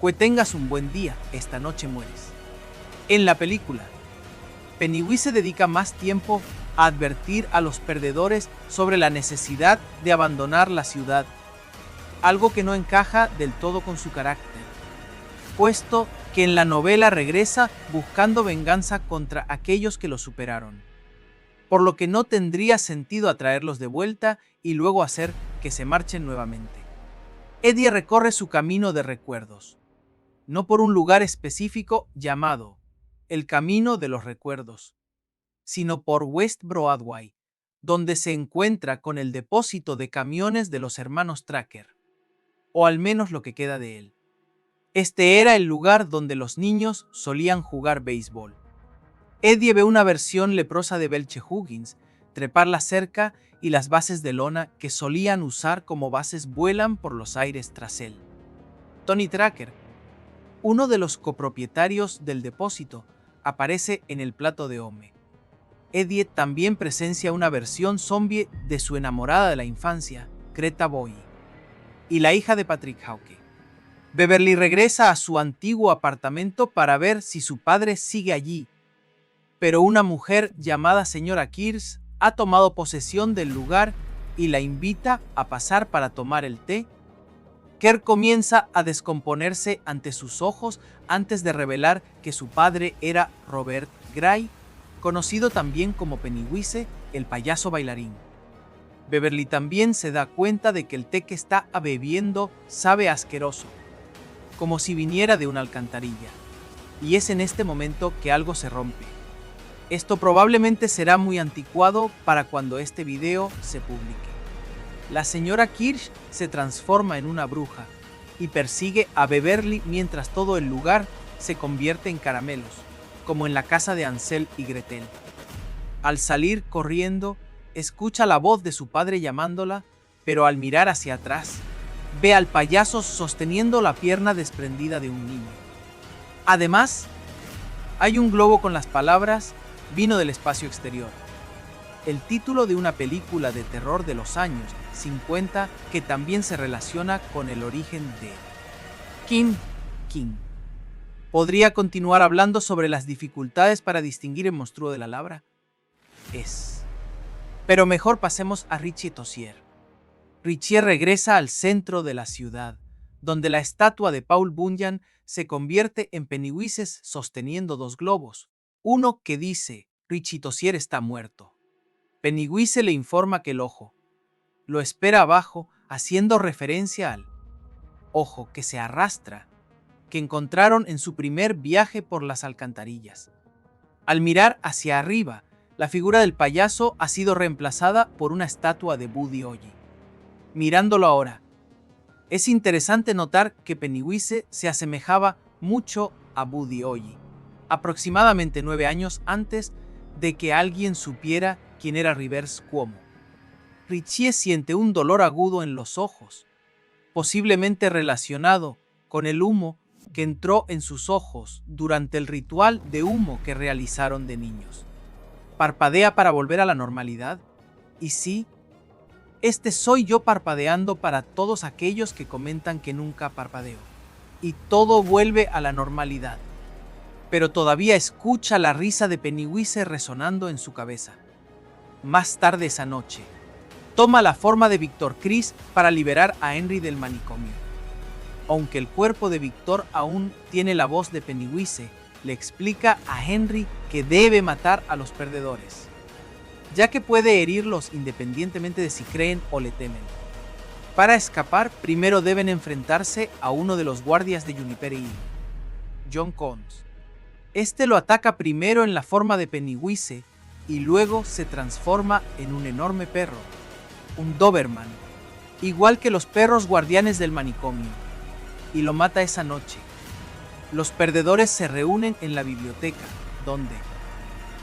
«Que tengas un buen día, esta noche mueres». En la película, Pennywise dedica más tiempo a advertir a los perdedores sobre la necesidad de abandonar la ciudad, algo que no encaja del todo con su carácter, puesto que en la novela regresa buscando venganza contra aquellos que lo superaron, por lo que no tendría sentido atraerlos de vuelta y luego hacer que se marchen nuevamente. Eddie recorre su camino de recuerdos, no por un lugar específico llamado el Camino de los Recuerdos, sino por West Broadway, donde se encuentra con el depósito de camiones de los hermanos Tracker, o al menos lo que queda de él. Este era el lugar donde los niños solían jugar béisbol. Eddie ve una versión leprosa de Belche Huggins, trepar la cerca y las bases de lona que solían usar como bases vuelan por los aires tras él. Tony Tracker, uno de los copropietarios del depósito, aparece en el plato de Home. Eddie también presencia una versión zombie de su enamorada de la infancia, Greta Boy, y la hija de Patrick Hawke. Beverly regresa a su antiguo apartamento para ver si su padre sigue allí, pero una mujer llamada señora Kears ha tomado posesión del lugar y la invita a pasar para tomar el té. Kerr comienza a descomponerse ante sus ojos antes de revelar que su padre era Robert Gray, conocido también como Pennywise, el payaso bailarín. Beverly también se da cuenta de que el té que está bebiendo sabe asqueroso, como si viniera de una alcantarilla. Y es en este momento que algo se rompe. Esto probablemente será muy anticuado para cuando este video se publique. La señora Kirsch se transforma en una bruja y persigue a Beverly mientras todo el lugar se convierte en caramelos, como en la casa de Hansel y Gretel. Al salir corriendo, escucha la voz de su padre llamándola, pero al mirar hacia atrás, ve al payaso sosteniendo la pierna desprendida de un niño. Además, hay un globo con las palabras "Vino del espacio exterior", el título de una película de terror de los años 50 que también se relaciona con el origen de King. ¿Podría continuar hablando sobre las dificultades para distinguir el monstruo de la labra? Pero mejor pasemos a Richie Tozier. Richie regresa al centro de la ciudad, donde la estatua de Paul Bunyan se convierte en Pennywise sosteniendo dos globos. Uno que dice, Richie Tozier está muerto. Pennywise le informa que el ojo lo espera abajo, haciendo referencia al ojo que se arrastra, que encontraron en su primer viaje por las alcantarillas. Al mirar hacia arriba, la figura del payaso ha sido reemplazada por una estatua de Buddy Holly. Mirándolo ahora, es interesante notar que Pennywise se asemejaba mucho a Buddy Holly, aproximadamente 9 años antes de que alguien supiera quién era Rivers Cuomo. Richie siente un dolor agudo en los ojos, posiblemente relacionado con el humo que entró en sus ojos durante el ritual de humo que realizaron de niños. ¿Parpadea para volver a la normalidad? Y sí, este soy yo parpadeando para todos aquellos que comentan que nunca parpadeo. Y todo vuelve a la normalidad. Pero todavía escucha la risa de Pennywise resonando en su cabeza. Más tarde esa noche, toma la forma de Victor Chris para liberar a Henry del manicomio. Aunque el cuerpo de Victor aún tiene la voz de Pennywise, le explica a Henry que debe matar a los perdedores, ya que puede herirlos independientemente de si creen o le temen. Para escapar, primero deben enfrentarse a uno de los guardias de Juniper Inn, John Cons. Este lo ataca primero en la forma de Pennywise y luego se transforma en un enorme perro, un Doberman, igual que los perros guardianes del manicomio, y lo mata esa noche. Los perdedores se reúnen en la biblioteca, donde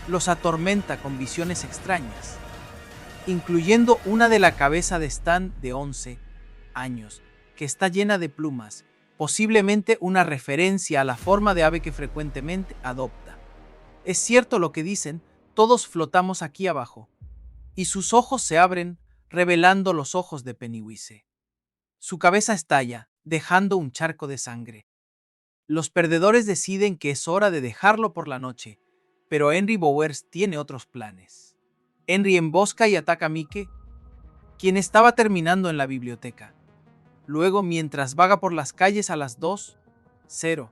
los atormenta con visiones extrañas, incluyendo una de la cabeza de Stan de 11 años, que está llena de plumas, posiblemente una referencia a la forma de ave que frecuentemente adopta. Es cierto lo que dicen, todos flotamos aquí abajo. Y sus ojos se abren, revelando los ojos de Pennywise. Su cabeza estalla, dejando un charco de sangre. Los perdedores deciden que es hora de dejarlo por la noche, pero Henry Bowers tiene otros planes. Henry embosca y ataca a Mike, quien estaba terminando en la biblioteca. Luego, mientras vaga por las calles a las 2:00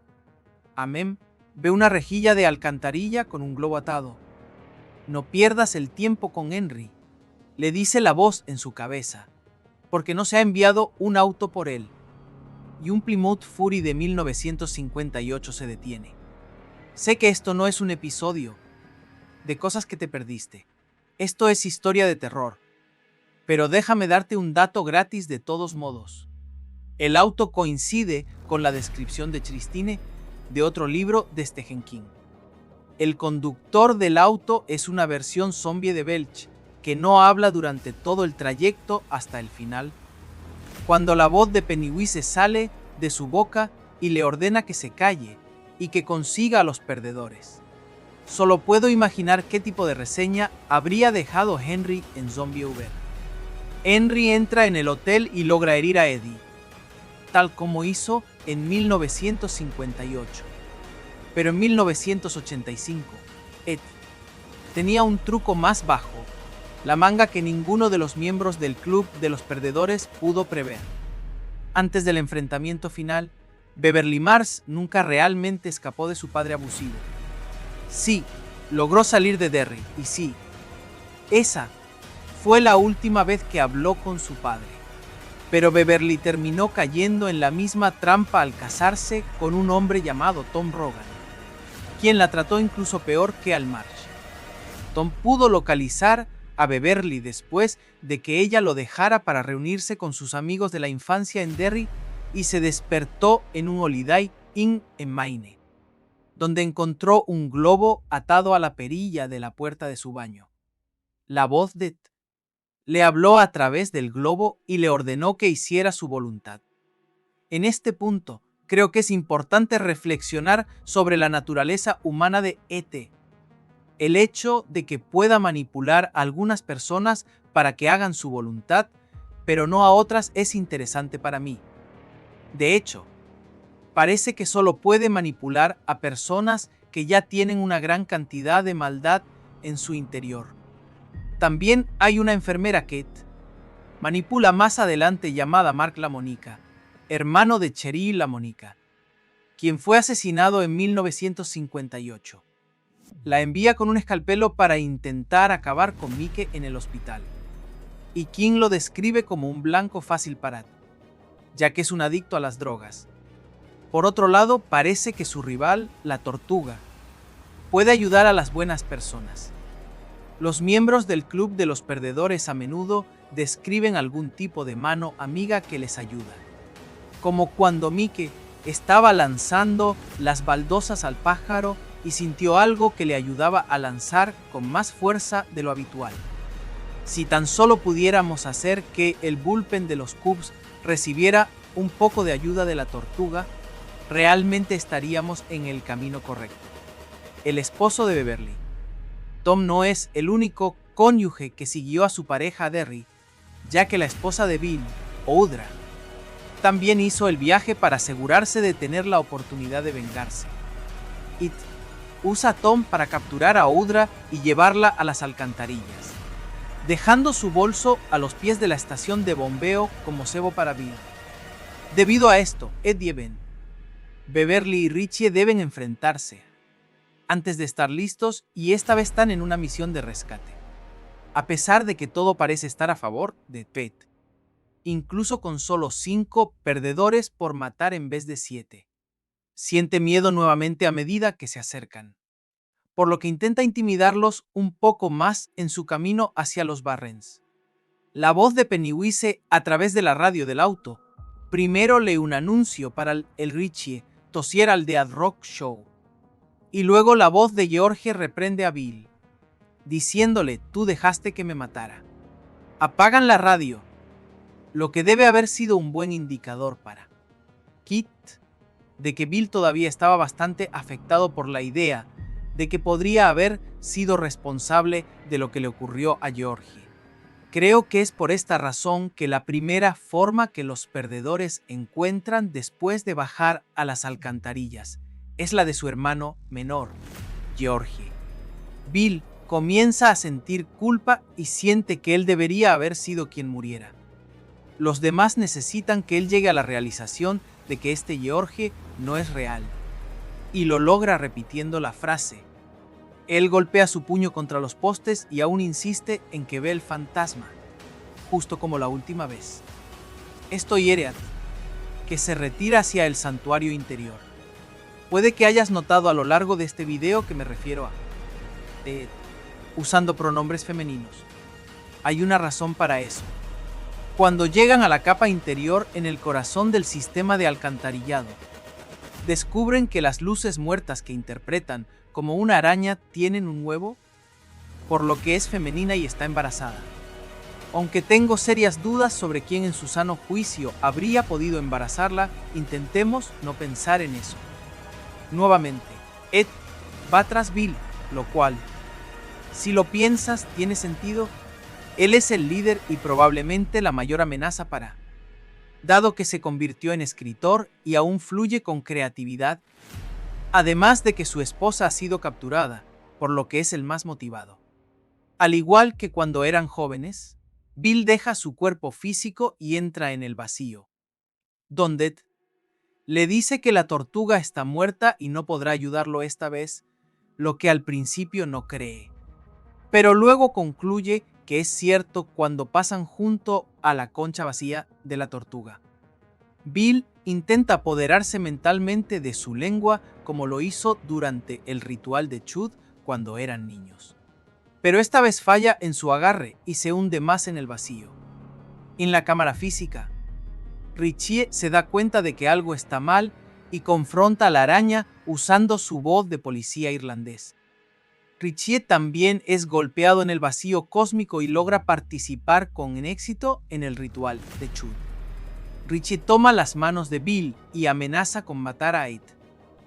am, ve una rejilla de alcantarilla con un globo atado. No pierdas el tiempo con Henry, le dice la voz en su cabeza, porque no se ha enviado un auto por él. Y un Plymouth Fury de 1958 se detiene. Sé que esto no es un episodio de cosas que te perdiste. Esto es historia de terror. Pero déjame darte un dato gratis de todos modos. El auto coincide con la descripción de Christine de otro libro de Stephen King. El conductor del auto es una versión zombie de Belch, que no habla durante todo el trayecto hasta el final. Cuando la voz de Pennywise sale de su boca y le ordena que se calle y que consiga a los perdedores. Solo puedo imaginar qué tipo de reseña habría dejado Henry en ZombieUber. Henry entra en el hotel y logra herir a Eddie, tal como hizo en 1958. Pero en 1985, Ed tenía un truco más bajo, la manga que ninguno de los miembros del club de los perdedores pudo prever. Antes del enfrentamiento final, Beverly Mars nunca realmente escapó de su padre abusivo. Sí, logró salir de Derry, y sí, esa fue la última vez que habló con su padre. Pero Beverly terminó cayendo en la misma trampa al casarse con un hombre llamado Tom Rogan, quien la trató incluso peor que al Marsh. Tom pudo localizar a Beverly después de que ella lo dejara para reunirse con sus amigos de la infancia en Derry y se despertó en un Holiday Inn en Maine, donde encontró un globo atado a la perilla de la puerta de su baño. La voz de Ed le habló a través del globo y le ordenó que hiciera su voluntad. En este punto, creo que es importante reflexionar sobre la naturaleza humana de E.T. El hecho de que pueda manipular a algunas personas para que hagan su voluntad, pero no a otras, es interesante para mí. De hecho, parece que solo puede manipular a personas que ya tienen una gran cantidad de maldad en su interior. También hay una enfermera que manipula más adelante llamada Mark LaMonica, hermano de Cheryl LaMonica, quien fue asesinado en 1958. La envía con un escalpelo para intentar acabar con Mike en el hospital. Y King lo describe como un blanco fácil para Ed, ya que es un adicto a las drogas. Por otro lado, parece que su rival, la Tortuga, puede ayudar a las buenas personas. Los miembros del club de los perdedores a menudo describen algún tipo de mano amiga que les ayuda, como cuando Mike estaba lanzando las baldosas al pájaro y sintió algo que le ayudaba a lanzar con más fuerza de lo habitual. Si tan solo pudiéramos hacer que el bullpen de los Cubs recibiera un poco de ayuda de la Tortuga, realmente estaríamos en el camino correcto. El esposo de Beverly. Tom no es el único cónyuge que siguió a su pareja a Derry, ya que la esposa de Bill, Audra, también hizo el viaje para asegurarse de tener la oportunidad de vengarse. It usa a Tom para capturar a Audra y llevarla a las alcantarillas, dejando su bolso a los pies de la estación de bombeo como cebo para Bill. Debido a esto, Ed y Evan, Beverly y Richie deben enfrentarse antes de estar listos, y esta vez están en una misión de rescate. A pesar de que todo parece estar a favor de Pete, incluso con solo 5 perdedores por matar en vez de 7. Siente miedo nuevamente a medida que se acercan, por lo que intenta intimidarlos un poco más en su camino hacia los Barrens. La voz de Pennywise a través de la radio del auto primero lee un anuncio para el Richie tosiera al The Ad Rock Show, y luego la voz de George reprende a Bill, diciéndole: tú dejaste que me matara. Apagan la radio, lo que debe haber sido un buen indicador para Kit de que Bill todavía estaba bastante afectado por la idea de que podría haber sido responsable de lo que le ocurrió a George. Creo que es por esta razón que la primera forma que los perdedores encuentran después de bajar a las alcantarillas es la de su hermano menor, George. Bill comienza a sentir culpa y siente que él debería haber sido quien muriera. Los demás necesitan que él llegue a la realización de que este George no es real, y lo logra repitiendo la frase. Él golpea su puño contra los postes y aún insiste en que ve el fantasma, justo como la última vez. Esto hiere a Ed, que se retira hacia el santuario interior. Puede que hayas notado a lo largo de este video que me refiero a Ed usando pronombres femeninos. Hay una razón para eso. Cuando llegan a la capa interior en el corazón del sistema de alcantarillado, descubren que las luces muertas que interpretan como una araña tienen un huevo, por lo que es femenina y está embarazada. Aunque tengo serias dudas sobre quién en su sano juicio habría podido embarazarla, intentemos no pensar en eso. Nuevamente, Ed va tras Bill, lo cual, si lo piensas, tiene sentido. Él es el líder y probablemente la mayor amenaza dado que se convirtió en escritor y aún fluye con creatividad, además de que su esposa ha sido capturada, por lo que es el más motivado. Al igual que cuando eran jóvenes, Bill deja su cuerpo físico y entra en el vacío, donde Ed le dice que la tortuga está muerta y no podrá ayudarlo esta vez, lo que al principio no cree. Pero luego concluye que es cierto cuando pasan junto a la concha vacía de la tortuga. Bill intenta apoderarse mentalmente de su lengua como lo hizo durante el ritual de Chud cuando eran niños. Pero esta vez falla en su agarre y se hunde más en el vacío. En la cámara física, Richie se da cuenta de que algo está mal y confronta a la araña usando su voz de policía irlandés. Richie también es golpeado en el vacío cósmico y logra participar con éxito en el ritual de Chud. Richie toma las manos de Bill y amenaza con matar a Ed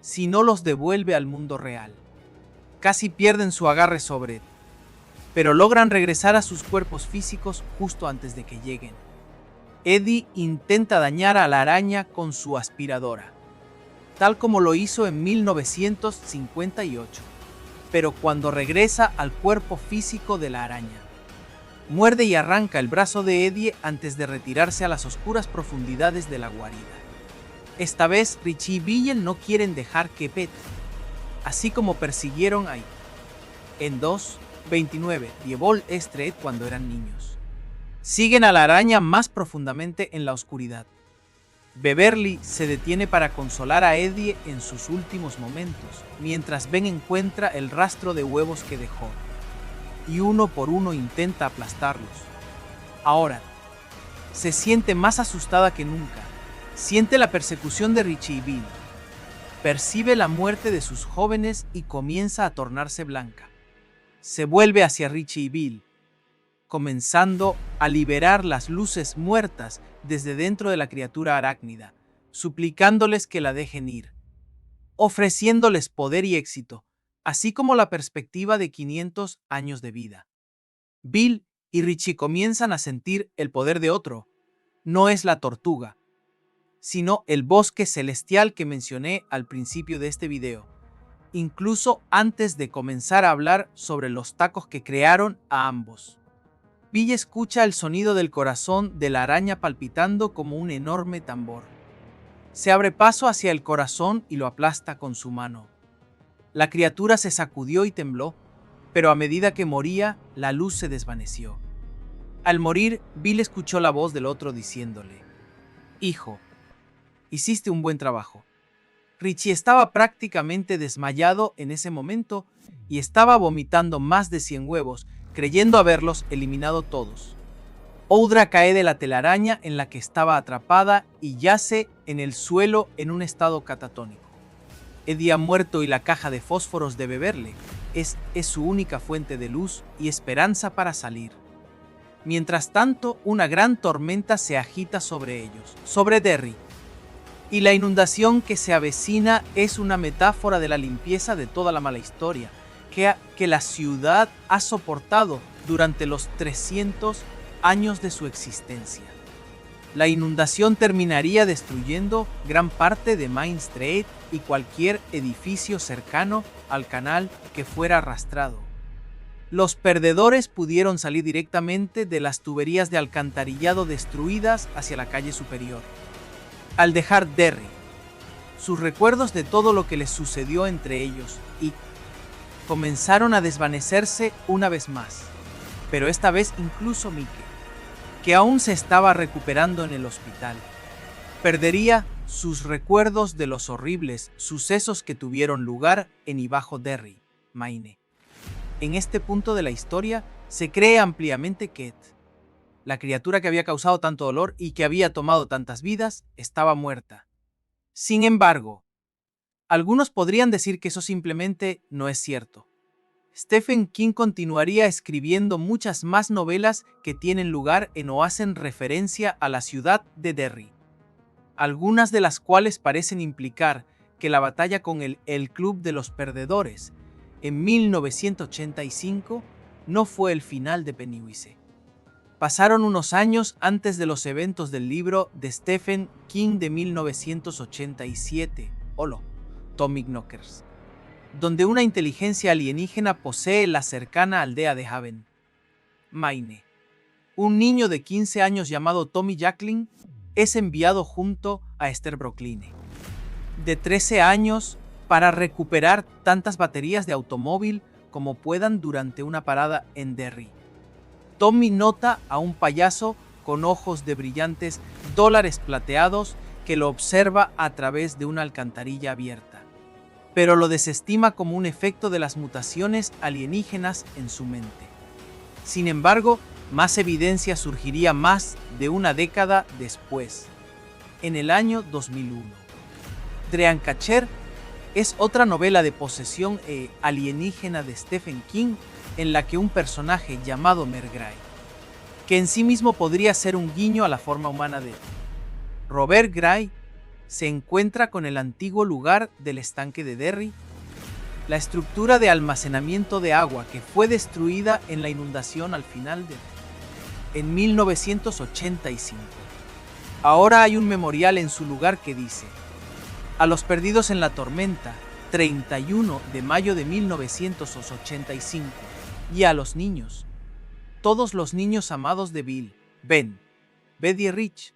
si no los devuelve al mundo real. Casi pierden su agarre sobre Ed, pero logran regresar a sus cuerpos físicos justo antes de que lleguen. Eddie intenta dañar a la araña con su aspiradora, tal como lo hizo en 1958. Pero cuando regresa al cuerpo físico de la araña, muerde y arranca el brazo de Eddie antes de retirarse a las oscuras profundidades de la guarida. Esta vez Richie y Bill no quieren dejar que Pet, así como persiguieron a Ed en 2:29 de Evil Street cuando eran niños. Siguen a la araña más profundamente en la oscuridad. Beverly se detiene para consolar a Eddie en sus últimos momentos, mientras Ben encuentra el rastro de huevos que dejó, y uno por uno intenta aplastarlos. Ahora, se siente más asustada que nunca. Siente la persecución de Richie y Bill. Percibe la muerte de sus jóvenes y comienza a tornarse blanca. Se vuelve hacia Richie y Bill, comenzando a liberar las luces muertas desde dentro de la criatura arácnida, suplicándoles que la dejen ir, ofreciéndoles poder y éxito, así como la perspectiva de 500 años de vida. Bill y Richie comienzan a sentir el poder de otro. No es la tortuga, sino el bosque celestial que mencioné al principio de este video, incluso antes de comenzar a hablar sobre los tacos que crearon a ambos. Bill escucha el sonido del corazón de la araña palpitando como un enorme tambor. Se abre paso hacia el corazón y lo aplasta con su mano. La criatura se sacudió y tembló, pero a medida que moría, la luz se desvaneció. Al morir, Bill escuchó la voz del otro diciéndole: «Hijo, hiciste un buen trabajo». Richie estaba prácticamente desmayado en ese momento y estaba vomitando más de 100 huevos, creyendo haberlos eliminado todos. Audra cae de la telaraña en la que estaba atrapada y yace en el suelo en un estado catatónico. Eddie ha muerto y la caja de fósforos de Beverly es su única fuente de luz y esperanza para salir. Mientras tanto, una gran tormenta se agita sobre ellos, sobre Derry. Y la inundación que se avecina es una metáfora de la limpieza de toda la mala historia que la ciudad ha soportado durante los 300 años de su existencia. La inundación terminaría destruyendo gran parte de Main Street y cualquier edificio cercano al canal que fuera arrastrado. Los perdedores pudieron salir directamente de las tuberías de alcantarillado destruidas hacia la calle superior. Al dejar Derry, sus recuerdos de todo lo que les sucedió entre ellos y comenzaron a desvanecerse una vez más, pero esta vez incluso Mike, que aún se estaba recuperando en el hospital, perdería sus recuerdos de los horribles sucesos que tuvieron lugar en y bajo Derry, Maine. En este punto de la historia, se cree ampliamente que Ed, la criatura que había causado tanto dolor y que había tomado tantas vidas, estaba muerta. Sin embargo, Algunos podrían decir que eso simplemente no es cierto. Stephen King continuaría escribiendo muchas más novelas que tienen lugar en o hacen referencia a la ciudad de Derry, algunas de las cuales parecen implicar que la batalla con el Club de los Perdedores en 1985 no fue el final de Pennywise. Pasaron unos años antes de los eventos del libro de Stephen King de 1987, Holo, Tommy Knockers, donde una inteligencia alienígena posee la cercana aldea de Haven, Maine. Un niño de 15 años llamado Tommy Jacklin es enviado junto a Esther Brookline, de 13 años, para recuperar tantas baterías de automóvil como puedan durante una parada en Derry. Tommy nota a un payaso con ojos de brillantes dólares plateados que lo observa a través de una alcantarilla abierta, pero lo desestima como un efecto de las mutaciones alienígenas en su mente. Sin embargo, más evidencia surgiría más de una década después, en el año 2001. Dreamcatcher es otra novela de posesión alienígena de Stephen King en la que un personaje llamado Mer Gray, que en sí mismo podría ser un guiño a la forma humana de Robert Gray, se encuentra con el antiguo lugar del estanque de Derry, la estructura de almacenamiento de agua que fue destruida en la inundación al final en 1985. Ahora hay un memorial en su lugar que dice: a los perdidos en la tormenta, 31 de mayo de 1985, y a los niños, todos los niños amados de Bill, Ben, Betty y Rich,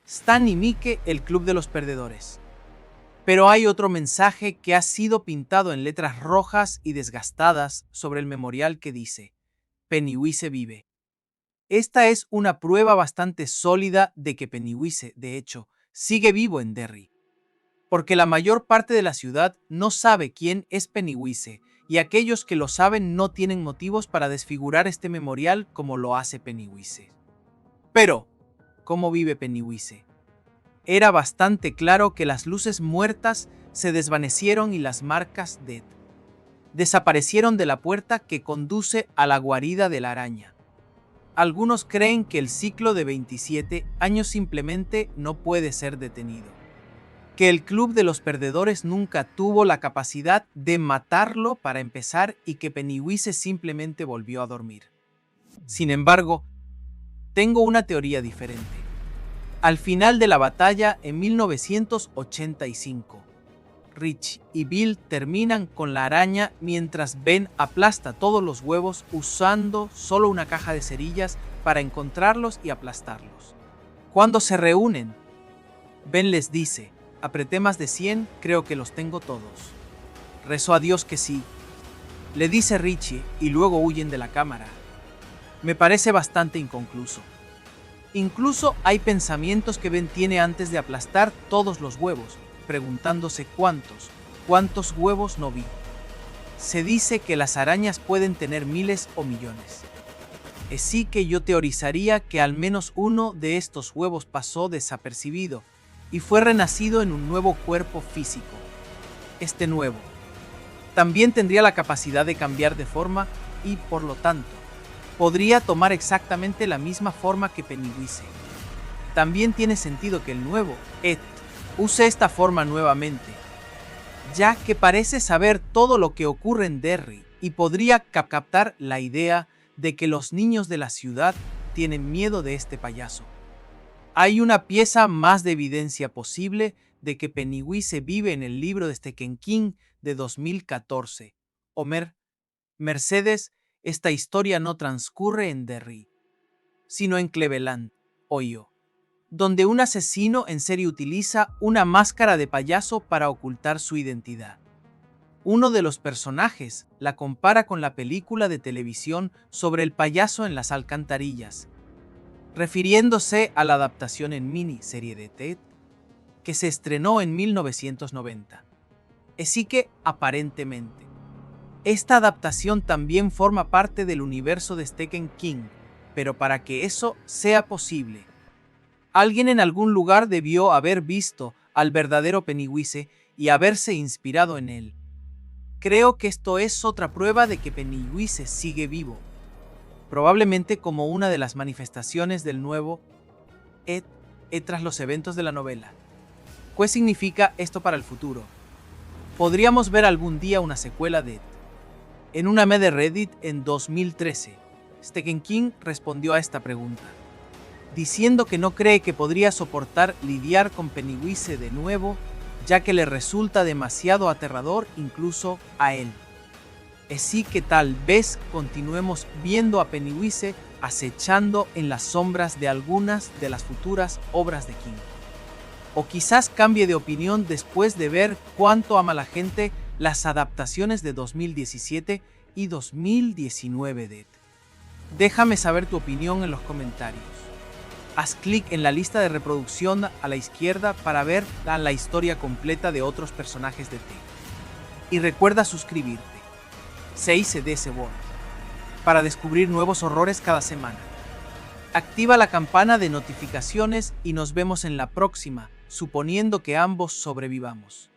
Stan y Mike, el Club de los Perdedores. Pero hay otro mensaje que ha sido pintado en letras rojas y desgastadas sobre el memorial que dice: Pennywise vive. Esta es una prueba bastante sólida de que Pennywise, de hecho, sigue vivo en Derry, porque la mayor parte de la ciudad no sabe quién es Pennywise, y aquellos que lo saben no tienen motivos para desfigurar este memorial como lo hace Pennywise. Pero, ¿cómo vive Pennywise? Era bastante claro que las luces muertas se desvanecieron y las marcas desaparecieron de la puerta que conduce a la guarida de la araña. Algunos creen que el ciclo de 27 años simplemente no puede ser detenido, que el Club de los Perdedores nunca tuvo la capacidad de matarlo para empezar y que Pennywise simplemente volvió a dormir. Sin embargo, tengo una teoría diferente. Al final de la batalla en 1985, Rich y Bill terminan con la araña mientras Ben aplasta todos los huevos usando solo una caja de cerillas para encontrarlos y aplastarlos. Cuando se reúnen, Ben les dice: apreté más de 100, creo que los tengo todos. Rezo a Dios que sí, le dice Richie, y luego huyen de la cámara. Me parece bastante inconcluso. Incluso hay pensamientos que Ben tiene antes de aplastar todos los huevos, preguntándose cuántos huevos no vi. Se dice que las arañas pueden tener miles o millones. Así que yo teorizaría que al menos uno de estos huevos pasó desapercibido y fue renacido en un nuevo cuerpo físico. Este nuevo también tendría la capacidad de cambiar de forma y, por lo tanto, podría tomar exactamente la misma forma que Pennywise. También tiene sentido que el nuevo Ed use esta forma nuevamente, ya que parece saber todo lo que ocurre en Derry y podría captar la idea de que los niños de la ciudad tienen miedo de este payaso. Hay una pieza más de evidencia posible de que Pennywise vive en el libro de Stephen King de 2014. Homer, Mercedes, esta historia no transcurre en Derry, sino en Cleveland, Ohio, donde un asesino en serie utiliza una máscara de payaso para ocultar su identidad. Uno de los personajes la compara con la película de televisión sobre el payaso en las alcantarillas, refiriéndose a la adaptación en miniserie de Ted, que se estrenó en 1990. Así que, aparentemente, esta adaptación también forma parte del universo de Stephen King, pero para que eso sea posible, alguien en algún lugar debió haber visto al verdadero Pennywise y haberse inspirado en él. Creo que esto es otra prueba de que Pennywise sigue vivo, probablemente como una de las manifestaciones del nuevo Ed tras los eventos de la novela. ¿Qué significa esto para el futuro? ¿Podríamos ver algún día una secuela de Ed? En una meme de Reddit en 2013, Stephen King respondió a esta pregunta, diciendo que no cree que podría soportar lidiar con Pennywise de nuevo, ya que le resulta demasiado aterrador incluso a él. Así que tal vez continuemos viendo a Pennywise acechando en las sombras de algunas de las futuras obras de King. O quizás cambie de opinión después de ver cuánto ama la gente las adaptaciones de 2017 y 2019 de Ed. Déjame saber tu opinión en los comentarios. Haz clic en la lista de reproducción a la izquierda para ver la historia completa de otros personajes de Ted. Y recuerda suscribirte. 6CD World para descubrir nuevos horrores cada semana. Activa la campana de notificaciones y nos vemos en la próxima, suponiendo que ambos sobrevivamos.